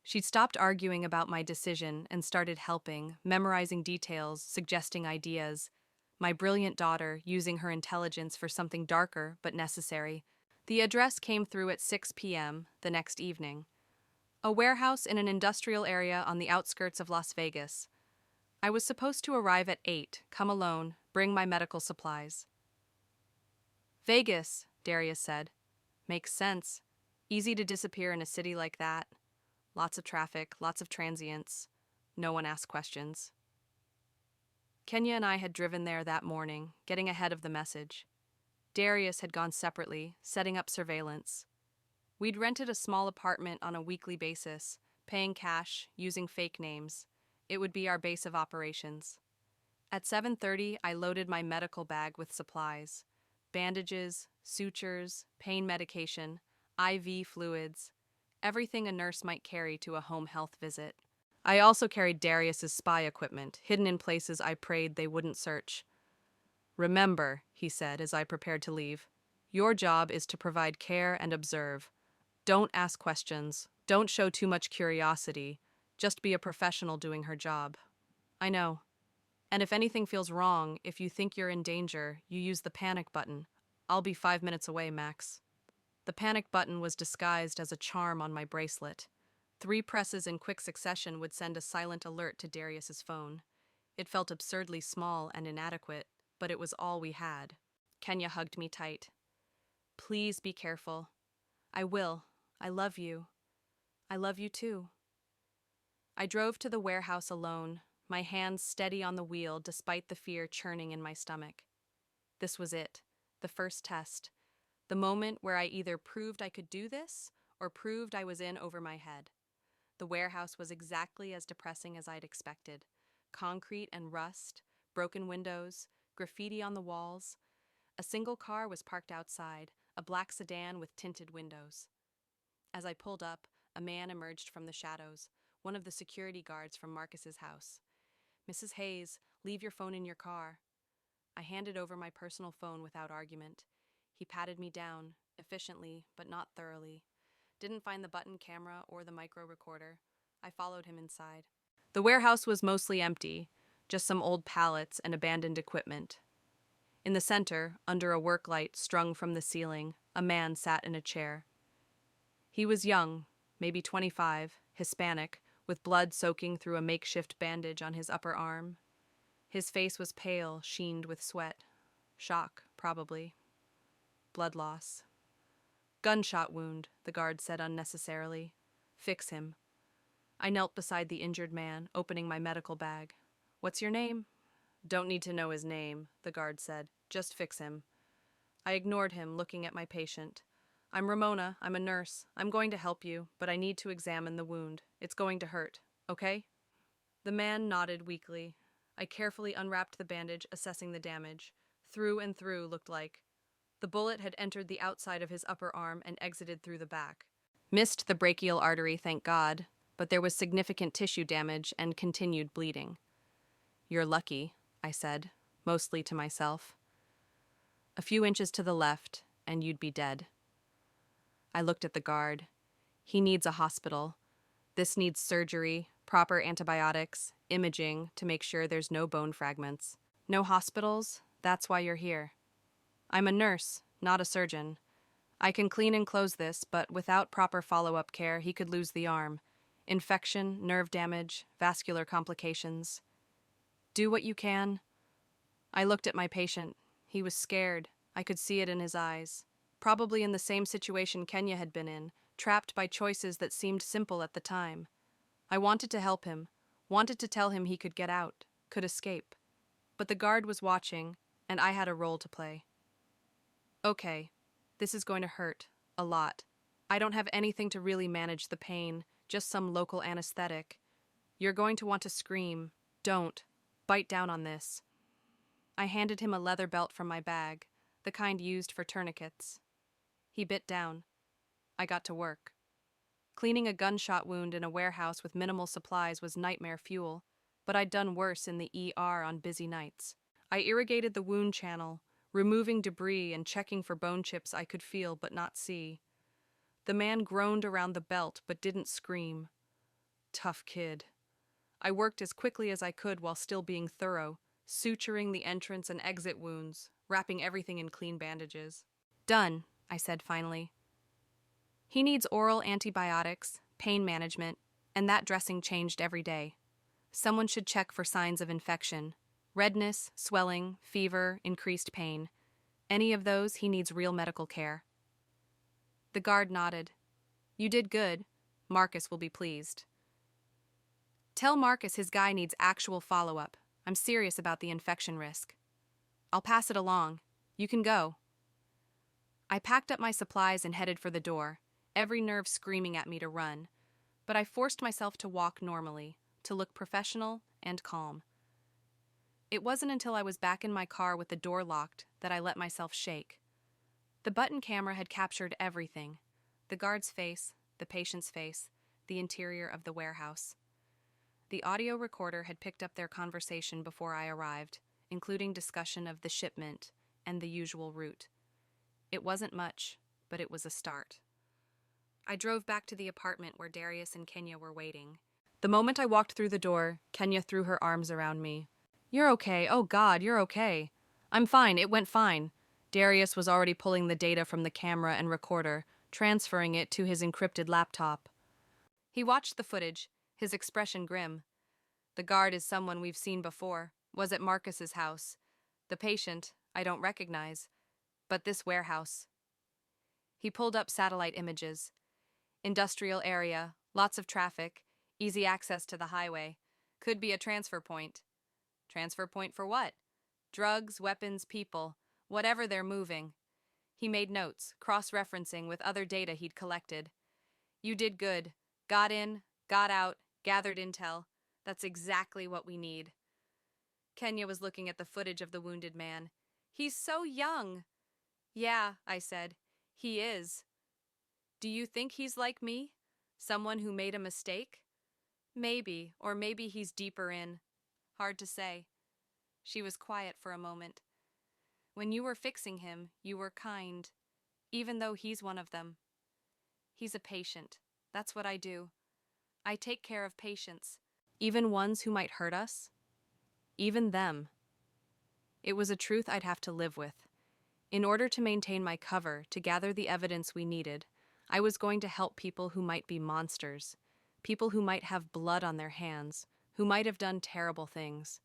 She'd stopped arguing about my decision and started helping, memorizing details, suggesting ideas. My brilliant daughter using her intelligence for something darker but necessary. The address came through at 6 p.m. the next evening. A warehouse in an industrial area on the outskirts of Las Vegas. I was supposed to arrive at 8, come alone, Bring my medical supplies. Vegas, Darius said. Makes sense. Easy to disappear in a city like that. Lots of traffic, lots of transients. No one asks questions. Kenya and I had driven there that morning, getting ahead of the message. Darius had gone separately, setting up surveillance. We'd rented a small apartment on a weekly basis, paying cash, using fake names. It would be our base of operations. At 7:30, I loaded my medical bag with supplies. Bandages, sutures, pain medication, IV fluids, everything a nurse might carry to a home health visit. I also carried Darius's spy equipment, hidden in places I prayed they wouldn't search. Remember, he said as I prepared to leave, your job is to provide care and observe. Don't ask questions. Don't show too much curiosity. Just be a professional doing her job. I know. And if anything feels wrong, if you think you're in danger, you use the panic button. I'll be 5 minutes away, Max. The panic button was disguised as a charm on my bracelet. 3 presses in quick succession would send a silent alert to Darius's phone. It felt absurdly small and inadequate, but it was all we had. Kenya hugged me tight. Please be careful. I will. I love you. I love you too. I drove to the warehouse alone, my hands steady on the wheel despite the fear churning in my stomach. This was it, the first test, the moment where I either proved I could do this or proved I was in over my head. The warehouse was exactly as depressing as I'd expected. Concrete and rust, broken windows, graffiti on the walls. A single car was parked outside, a black sedan with tinted windows. As I pulled up, a man emerged from the shadows, one of the security guards from Marcus's house. Mrs. Hayes, leave your phone in your car. I handed over my personal phone without argument. He patted me down, efficiently, but not thoroughly. Didn't find the button camera or the micro recorder. I followed him inside. The warehouse was mostly empty, just some old pallets and abandoned equipment. In the center, under a work light strung from the ceiling, a man sat in a chair. He was young, maybe 25, Hispanic, with blood soaking through a makeshift bandage on his upper arm. His face was pale, sheened with sweat. Shock, probably. Blood loss. Gunshot wound, the guard said unnecessarily. Fix him. I knelt beside the injured man, opening my medical bag. What's your name? Don't need to know his name, the guard said. Just fix him. I ignored him, looking at my patient. I'm Ramona. I'm a nurse. I'm going to help you, but I need to examine the wound. It's going to hurt, okay? The man nodded weakly. I carefully unwrapped the bandage, assessing the damage. Through and through looked like. The bullet had entered the outside of his upper arm and exited through the back. Missed the brachial artery, thank God, but there was significant tissue damage and continued bleeding. You're lucky, I said, mostly to myself. A few inches to the left, and you'd be dead. I looked at the guard. He needs a hospital. This needs surgery, proper antibiotics, imaging to make sure there's no bone fragments. No hospitals? That's why you're here. I'm a nurse, not a surgeon. I can clean and close this, but without proper follow-up care, he could lose the arm. Infection, nerve damage, vascular complications. Do what you can. I looked at my patient. He was scared. I could see it in his eyes. Probably in the same situation Kenya had been in, trapped by choices that seemed simple at the time. I wanted to help him, wanted to tell him he could get out, could escape. But the guard was watching, and I had a role to play. Okay, this is going to hurt, a lot. I don't have anything to really manage the pain, just some local anesthetic. You're going to want to scream. Don't. Bite down on this. I handed him a leather belt from my bag, the kind used for tourniquets. He bit down. I got to work. Cleaning a gunshot wound in a warehouse with minimal supplies was nightmare fuel, but I'd done worse in the ER on busy nights. I irrigated the wound channel, removing debris and checking for bone chips I could feel but not see. The man groaned around the belt but didn't scream. Tough kid. I worked as quickly as I could while still being thorough, suturing the entrance and exit wounds, wrapping everything in clean bandages. Done, I said finally. He needs oral antibiotics, pain management, and that dressing changed every day. Someone should check for signs of infection. Redness, swelling, fever, increased pain. Any of those, he needs real medical care. The guard nodded. You did good. Marcus will be pleased. Tell Marcus his guy needs actual follow-up. I'm serious about the infection risk. I'll pass it along. You can go. I packed up my supplies and headed for the door, every nerve screaming at me to run. But I forced myself to walk normally, to look professional and calm. It wasn't until I was back in my car with the door locked that I let myself shake. The button camera had captured everything: the guard's face, the patient's face, the interior of the warehouse. The audio recorder had picked up their conversation before I arrived, including discussion of the shipment and the usual route. It wasn't much, but it was a start. I drove back to the apartment where Darius and Kenya were waiting. The moment I walked through the door, Kenya threw her arms around me. You're okay. Oh God, you're okay. I'm fine. It went fine. Darius was already pulling the data from the camera and recorder, transferring it to his encrypted laptop. He watched the footage, his expression grim. The guard is someone we've seen before, was at Marcus's house. The patient, I don't recognize, but this warehouse. He pulled up satellite images. Industrial area, lots of traffic, easy access to the highway. Could be a transfer point. Transfer point for what? Drugs, weapons, people, whatever they're moving. He made notes, cross-referencing with other data he'd collected. You did good. Got in, got out, gathered intel. That's exactly what we need. Kenya was looking at the footage of the wounded man. He's so young. Yeah, I said. He is. Do you think he's like me? Someone who made a mistake? Maybe, or maybe he's deeper in. Hard to say. She was quiet for a moment. When you were fixing him, you were kind, even though he's one of them. He's a patient. That's what I do. I take care of patients, even ones who might hurt us. Even them. It was a truth I'd have to live with. In order to maintain my cover, to gather the evidence we needed, I was going to help people who might be monsters, people who might have blood on their hands, who might have done terrible things.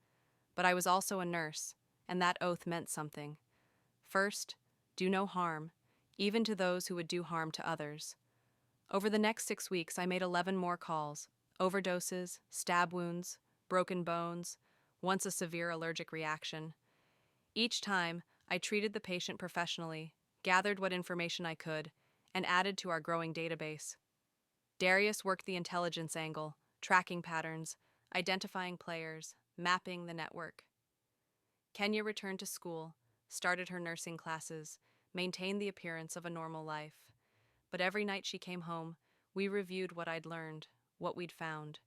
But I was also a nurse, and that oath meant something. First, do no harm, even to those who would do harm to others. Over the next 6 weeks, I made 11 more calls: overdoses, stab wounds, broken bones, once a severe allergic reaction. Each time, I treated the patient professionally, gathered what information I could, and added to our growing database. Darius worked the intelligence angle, tracking patterns, identifying players, mapping the network. Kenya returned to school, started her nursing classes, maintained the appearance of a normal life. But every night she came home, we reviewed what I'd learned, what we'd found.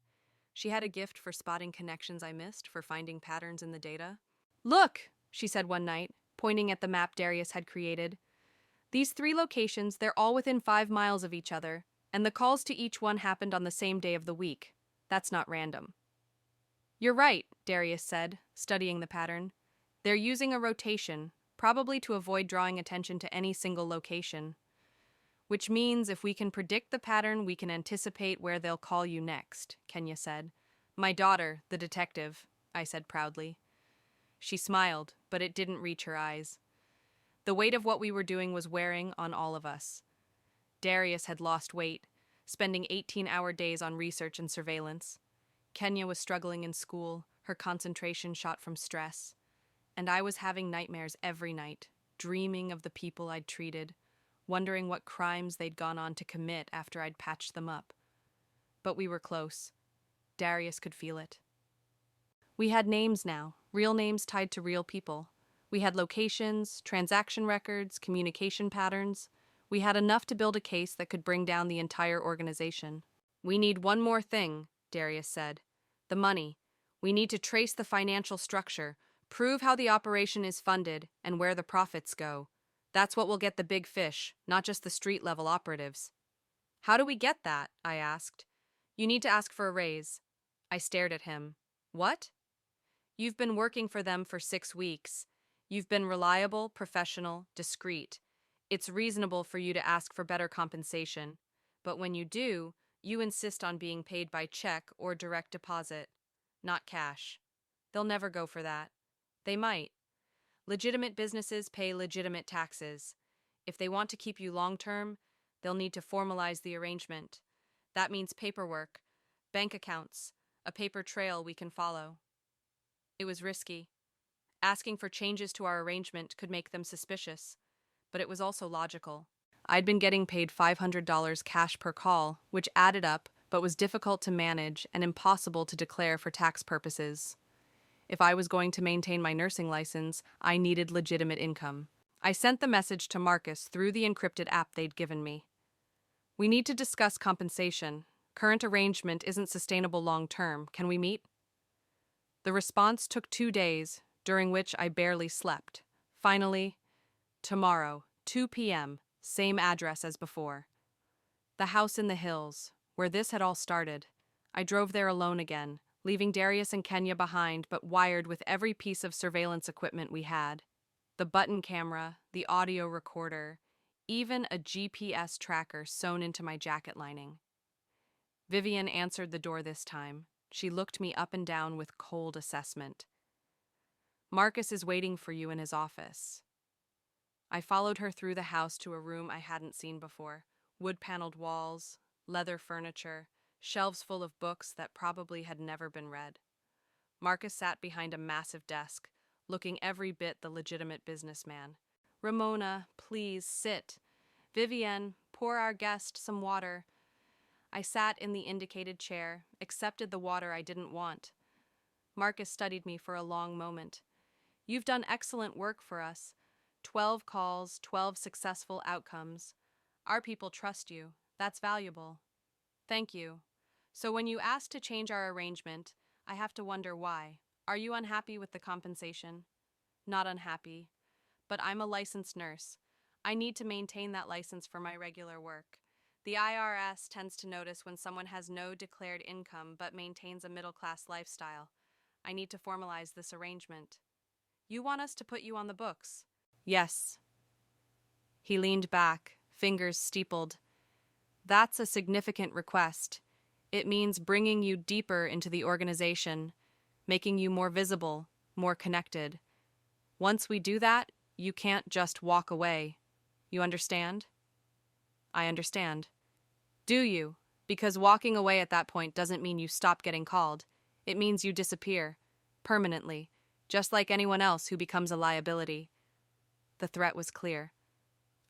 She had a gift for spotting connections I missed, for finding patterns in the data. Look, she said one night, pointing at the map Darius had created. These 3 locations, they're all within 5 miles of each other, and the calls to each one happened on the same day of the week. That's not random. You're right, Darius said, studying the pattern. They're using a rotation, probably to avoid drawing attention to any single location. Which means if we can predict the pattern, we can anticipate where they'll call you next, Kenya said. My daughter, the detective, I said proudly. She smiled, but it didn't reach her eyes. The weight of what we were doing was wearing on all of us. Darius had lost weight, spending 18-hour days on research and surveillance. Kenya was struggling in school, her concentration shot from stress. And I was having nightmares every night, dreaming of the people I'd treated, wondering what crimes they'd gone on to commit after I'd patched them up. But we were close. Darius could feel it. We had names now, real names tied to real people. We had locations, transaction records, communication patterns. We had enough to build a case that could bring down the entire organization. We need one more thing, Darius said. The money. We need to trace the financial structure, prove how the operation is funded, and where the profits go. That's what will get the big fish, not just the street-level operatives. How do we get that? I asked. You need to ask for a raise. I stared at him. What? You've been working for them for 6 weeks. You've been reliable, professional, discreet. It's reasonable for you to ask for better compensation. But when you do, you insist on being paid by check or direct deposit, not cash. They'll never go for that. They might. Legitimate businesses pay legitimate taxes. If they want to keep you long term, they'll need to formalize the arrangement. That means paperwork, bank accounts, a paper trail we can follow. It was risky. Asking for changes to our arrangement could make them suspicious, but it was also logical. I'd been getting paid $500 cash per call, which added up but was difficult to manage and impossible to declare for tax purposes. If I was going to maintain my nursing license, I needed legitimate income. I sent the message to Marcus through the encrypted app they'd given me. We need to discuss compensation. Current arrangement isn't sustainable long term. Can we meet? The response took 2 days, during which I barely slept. Finally, tomorrow, 2 p.m., same address as before. The house in the hills, where this had all started. I drove there alone again, leaving Darius and Kenya behind, but wired with every piece of surveillance equipment we had. The button camera, the audio recorder, even a GPS tracker sewn into my jacket lining. Vivienne answered the door this time. She looked me up and down with cold assessment. Marcus is waiting for you in his office. I followed her through the house to a room I hadn't seen before. Wood-paneled walls, leather furniture, shelves full of books that probably had never been read. Marcus sat behind a massive desk, looking every bit the legitimate businessman. Ramona, please sit. Vivienne, pour our guest some water. I sat in the indicated chair, accepted the water I didn't want. Marcus studied me for a long moment. You've done excellent work for us. 12 calls, 12 successful outcomes. Our people trust you. That's valuable. Thank you. So when you asked to change our arrangement, I have to wonder why. Are you unhappy with the compensation? Not unhappy. But I'm a licensed nurse. I need to maintain that license for my regular work. The IRS tends to notice when someone has no declared income but maintains a middle-class lifestyle. I need to formalize this arrangement. You want us to put you on the books? Yes. He leaned back, fingers steepled. That's a significant request. It means bringing you deeper into the organization, making you more visible, more connected. Once we do that, you can't just walk away. You understand? I understand. Do you? Because walking away at that point doesn't mean you stop getting called. It means you disappear, permanently, just like anyone else who becomes a liability. The threat was clear.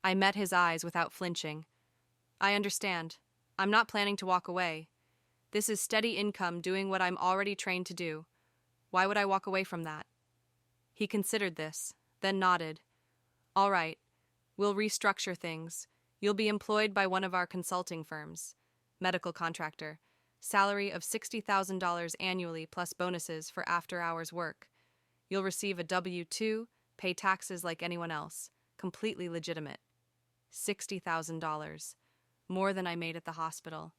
I met his eyes without flinching. I understand. I'm not planning to walk away. This is steady income doing what I'm already trained to do. Why would I walk away from that? He considered this, then nodded. All right. We'll restructure things. You'll be employed by one of our consulting firms. Medical contractor. Salary of $60,000 annually plus bonuses for after-hours work. You'll receive a W-2, pay taxes like anyone else. Completely legitimate. $60,000. More than I made at the hospital.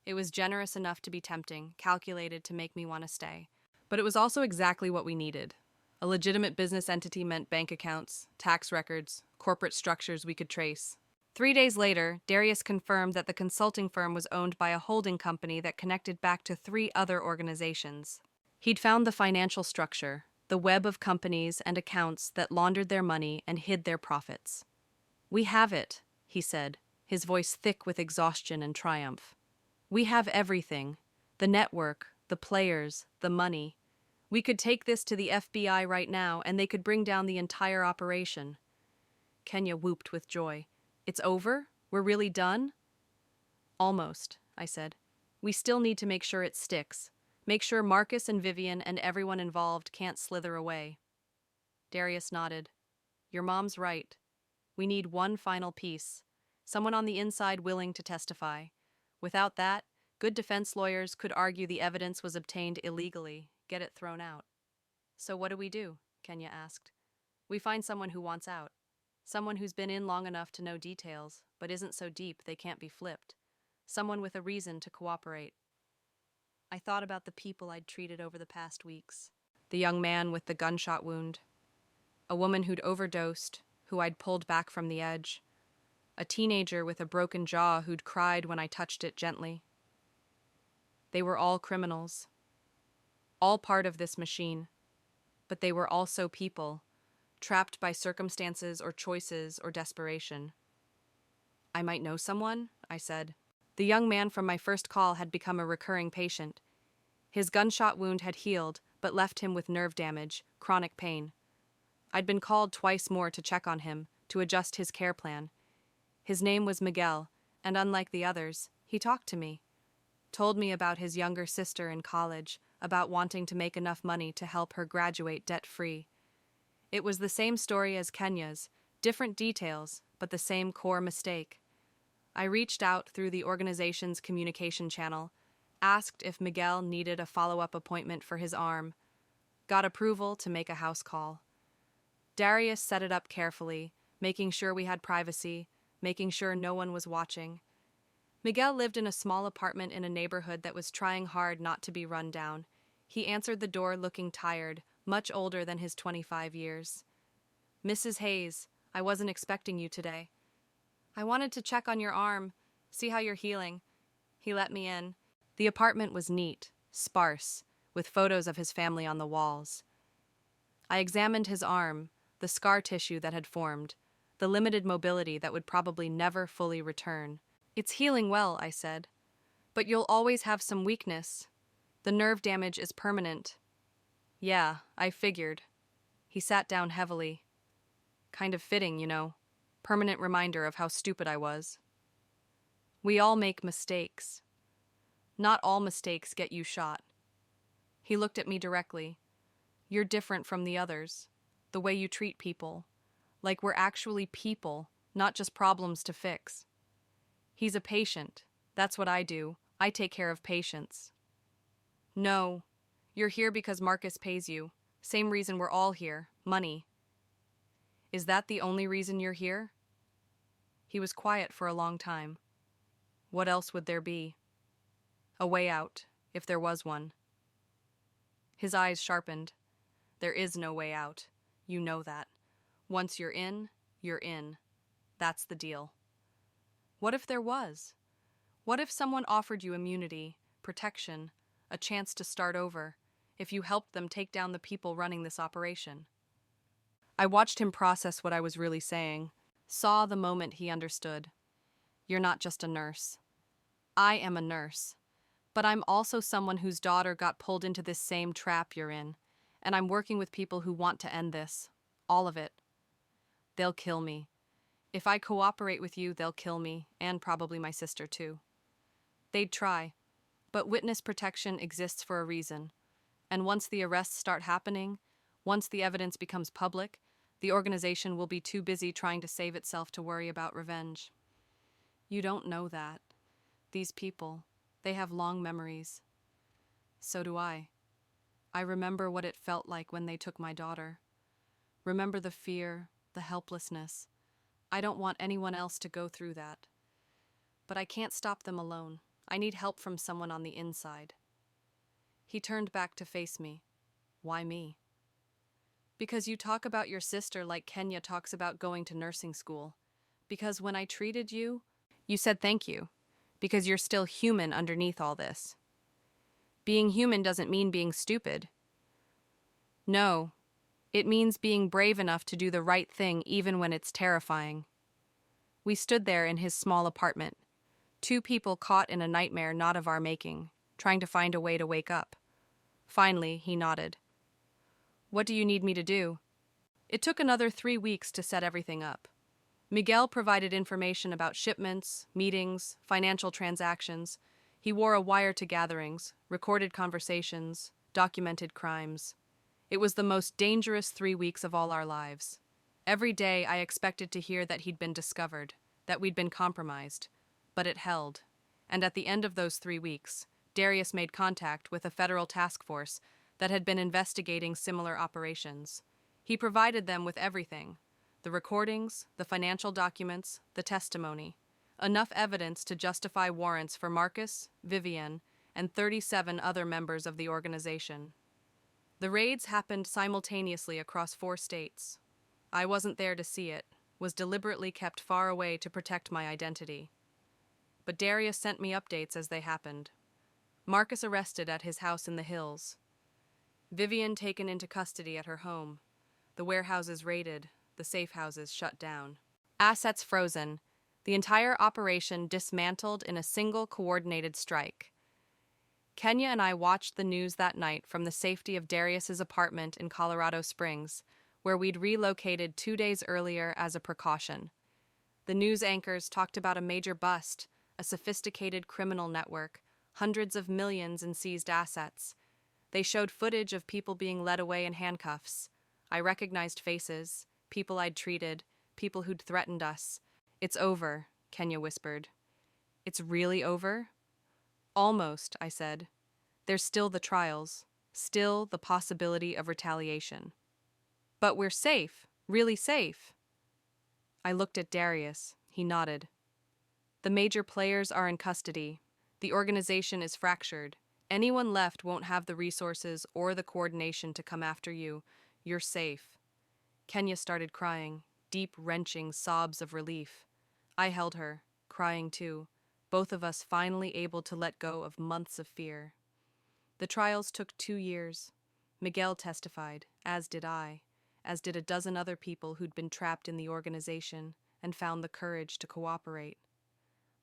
It was generous enough to be tempting, calculated to make me want to stay. But it was also exactly what we needed. A legitimate business entity meant bank accounts, tax records, corporate structures we could trace. 3 days later, Darius confirmed that the consulting firm was owned by a holding company that connected back to 3 other organizations. He'd found the financial structure, the web of companies and accounts that laundered their money and hid their profits. We have it, he said, his voice thick with exhaustion and triumph. We have everything. The network, the players, the money. We could take this to the FBI right now and they could bring down the entire operation. Kenya whooped with joy. It's over? We're really done? Almost, I said. We still need to make sure it sticks. Make sure Marcus and Vivienne and everyone involved can't slither away. Darius nodded. Your mom's right. We need one final piece. Someone on the inside willing to testify. Without that, good defense lawyers could argue the evidence was obtained illegally, get it thrown out. So what do? Kenya asked. We find someone who wants out. Someone who's been in long enough to know details, but isn't so deep they can't be flipped. Someone with a reason to cooperate. I thought about the people I'd treated over the past weeks. The young man with the gunshot wound. A woman who'd overdosed, who I'd pulled back from the edge. A teenager with a broken jaw who'd cried when I touched it gently. They were all criminals. All part of this machine. but they were also people, trapped by circumstances or choices or desperation. "I might know someone," I said. The young man from my first call had become a recurring patient. His gunshot wound had healed, but left him with nerve damage, chronic pain. I'd been called twice more to check on him, to adjust his care plan. His name was Miguel, and unlike the others, he talked to me. Told me about his younger sister in college, about wanting to make enough money to help her graduate debt-free. It was the same story as Kenya's, different details, but the same core mistake. I reached out through the organization's communication channel, asked if Miguel needed a follow-up appointment for his arm, got approval to make a house call. Darius set it up carefully, making sure we had privacy, making sure no one was watching. Miguel lived in a small apartment in a neighborhood that was trying hard not to be run down. He answered the door looking tired, much older than his 25 years. "Mrs. Hayes, I wasn't expecting you today. I wanted to check on your arm, see how you're healing." He let me in. The apartment was neat, sparse, with photos of his family on the walls. I examined his arm, the scar tissue that had formed, the limited mobility that would probably never fully return. "It's healing well," I said. "But you'll always have some weakness. The nerve damage is permanent." "Yeah, I figured." He sat down heavily. "Kind of fitting, you know. Permanent reminder of how stupid I was." "We all make mistakes. Not all mistakes get you shot." He looked at me directly. "You're different from the others. The way you treat people. Like we're actually people, not just problems to fix." "He's a patient. That's what I do. I take care of patients." "No. You're here because Marcus pays you. Same reason we're all here. Money." "Is that the only reason you're here?" He was quiet for a long time. "What else would there be?" "A way out, if there was one." His eyes sharpened. "There is no way out. You know that. Once you're in, you're in. That's the deal." "What if there was? What if someone offered you immunity, protection, a chance to start over, if you helped them take down the people running this operation?" I watched him process what I was really saying, saw the moment he understood. "You're not just a nurse. I am a nurse. But I'm also someone whose daughter got pulled into this same trap you're in, and I'm working with people who want to end this. All of it. They'll kill me. If I cooperate with you, they'll kill me, and probably my sister too. They'd try, but witness protection exists for a reason. And once the arrests start happening, once the evidence becomes public, the organization will be too busy trying to save itself to worry about revenge. You don't know that. These people, they have long memories. So do I. I remember what it felt like when they took my daughter. Remember the fear, the helplessness. I don't want anyone else to go through that. But I can't stop them alone. I need help from someone on the inside." He turned back to face me. "Why me?" "Because you talk about your sister like Kenya talks about going to nursing school. Because when I treated you, you said thank you. Because you're still human underneath all this. Being human doesn't mean being stupid. No, it means being brave enough to do the right thing even when it's terrifying." We stood there in his small apartment, two people caught in a nightmare not of our making, trying to find a way to wake up. Finally, he nodded. "What do you need me to do?" It took another 3 weeks to set everything up. Miguel provided information about shipments, meetings, financial transactions. He wore a wire to gatherings, recorded conversations, documented crimes. It was the most dangerous 3 weeks of all our lives. Every day I expected to hear that he'd been discovered, that we'd been compromised. But it held. And at the end of those 3 weeks, Darius made contact with a federal task force that had been investigating similar operations. He provided them with everything: the recordings, the financial documents, the testimony. Enough evidence to justify warrants for Marcus, Vivienne, and 37 other members of the organization. The raids happened simultaneously across 4 states. I wasn't there to see it, was deliberately kept far away to protect my identity. But Darius sent me updates as they happened. Marcus arrested at his house in the hills. Vivienne taken into custody at her home. The warehouses raided, the safe houses shut down. Assets frozen. The entire operation dismantled in a single coordinated strike. Kenya and I watched the news that night from the safety of Darius's apartment in Colorado Springs, where we'd relocated 2 days earlier as a precaution. The news anchors talked about a major bust, a sophisticated criminal network, hundreds of millions in seized assets. They showed footage of people being led away in handcuffs. I recognized faces, people I'd treated, people who'd threatened us. "It's over," Kenya whispered. "It's really over?" "Almost," I said. "There's still the trials, still the possibility of retaliation." "But we're safe, really safe." I looked at Darius. He nodded. "The major players are in custody. The organization is fractured. Anyone left won't have the resources or the coordination to come after you. You're safe." Kenya started crying, deep, wrenching sobs of relief. I held her, crying too, both of us finally able to let go of months of fear. The trials took 2 years. Miguel testified, as did I, as did a dozen other people who'd been trapped in the organization and found the courage to cooperate.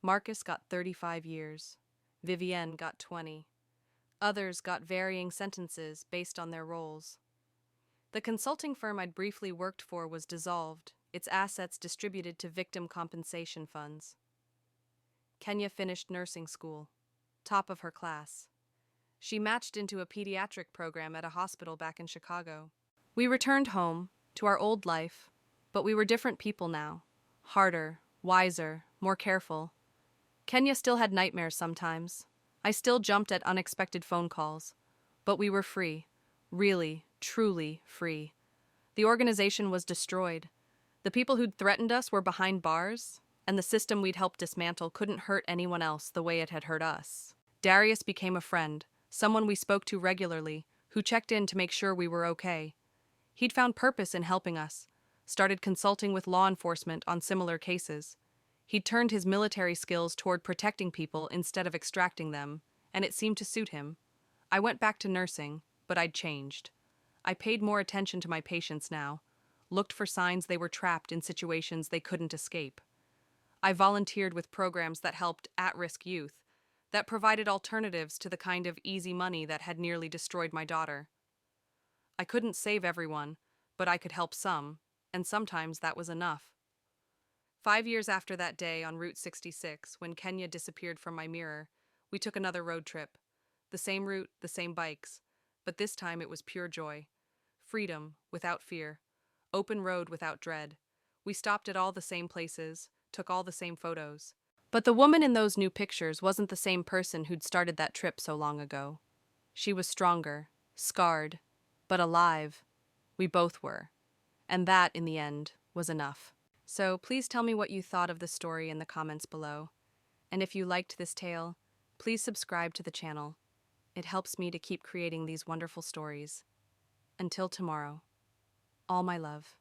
Marcus got 35 years. Vivienne got 20. Others got varying sentences based on their roles. The consulting firm I'd briefly worked for was dissolved, its assets distributed to victim compensation funds. Kenya finished nursing school, top of her class. She matched into a pediatric program at a hospital back in Chicago. We returned home, to our old life, but we were different people now. Harder, wiser, more careful. Kenya still had nightmares sometimes. I still jumped at unexpected phone calls. But we were free. Really, truly free. The organization was destroyed. The people who'd threatened us were behind bars, and the system we'd helped dismantle couldn't hurt anyone else the way it had hurt us. Darius became a friend, someone we spoke to regularly, who checked in to make sure we were okay. He'd found purpose in helping us, started consulting with law enforcement on similar cases. He'd turned his military skills toward protecting people instead of extracting them, and it seemed to suit him. I went back to nursing, but I'd changed. I paid more attention to my patients now, looked for signs they were trapped in situations they couldn't escape. I volunteered with programs that helped at-risk youth, that provided alternatives to the kind of easy money that had nearly destroyed my daughter. I couldn't save everyone, but I could help some, and sometimes that was enough. 5 years after that day on Route 66, when Kenya disappeared from my mirror, we took another road trip. The same route, the same bikes, but this time it was pure joy. Freedom, without fear. Open road without dread. We stopped at all the same places, took all the same photos. But the woman in those new pictures wasn't the same person who'd started that trip so long ago. She was stronger, scarred, but alive. We both were. And that, in the end, was enough. So please tell me what you thought of the story in the comments below. And if you liked this tale, please subscribe to the channel. It helps me to keep creating these wonderful stories. Until tomorrow, all my love.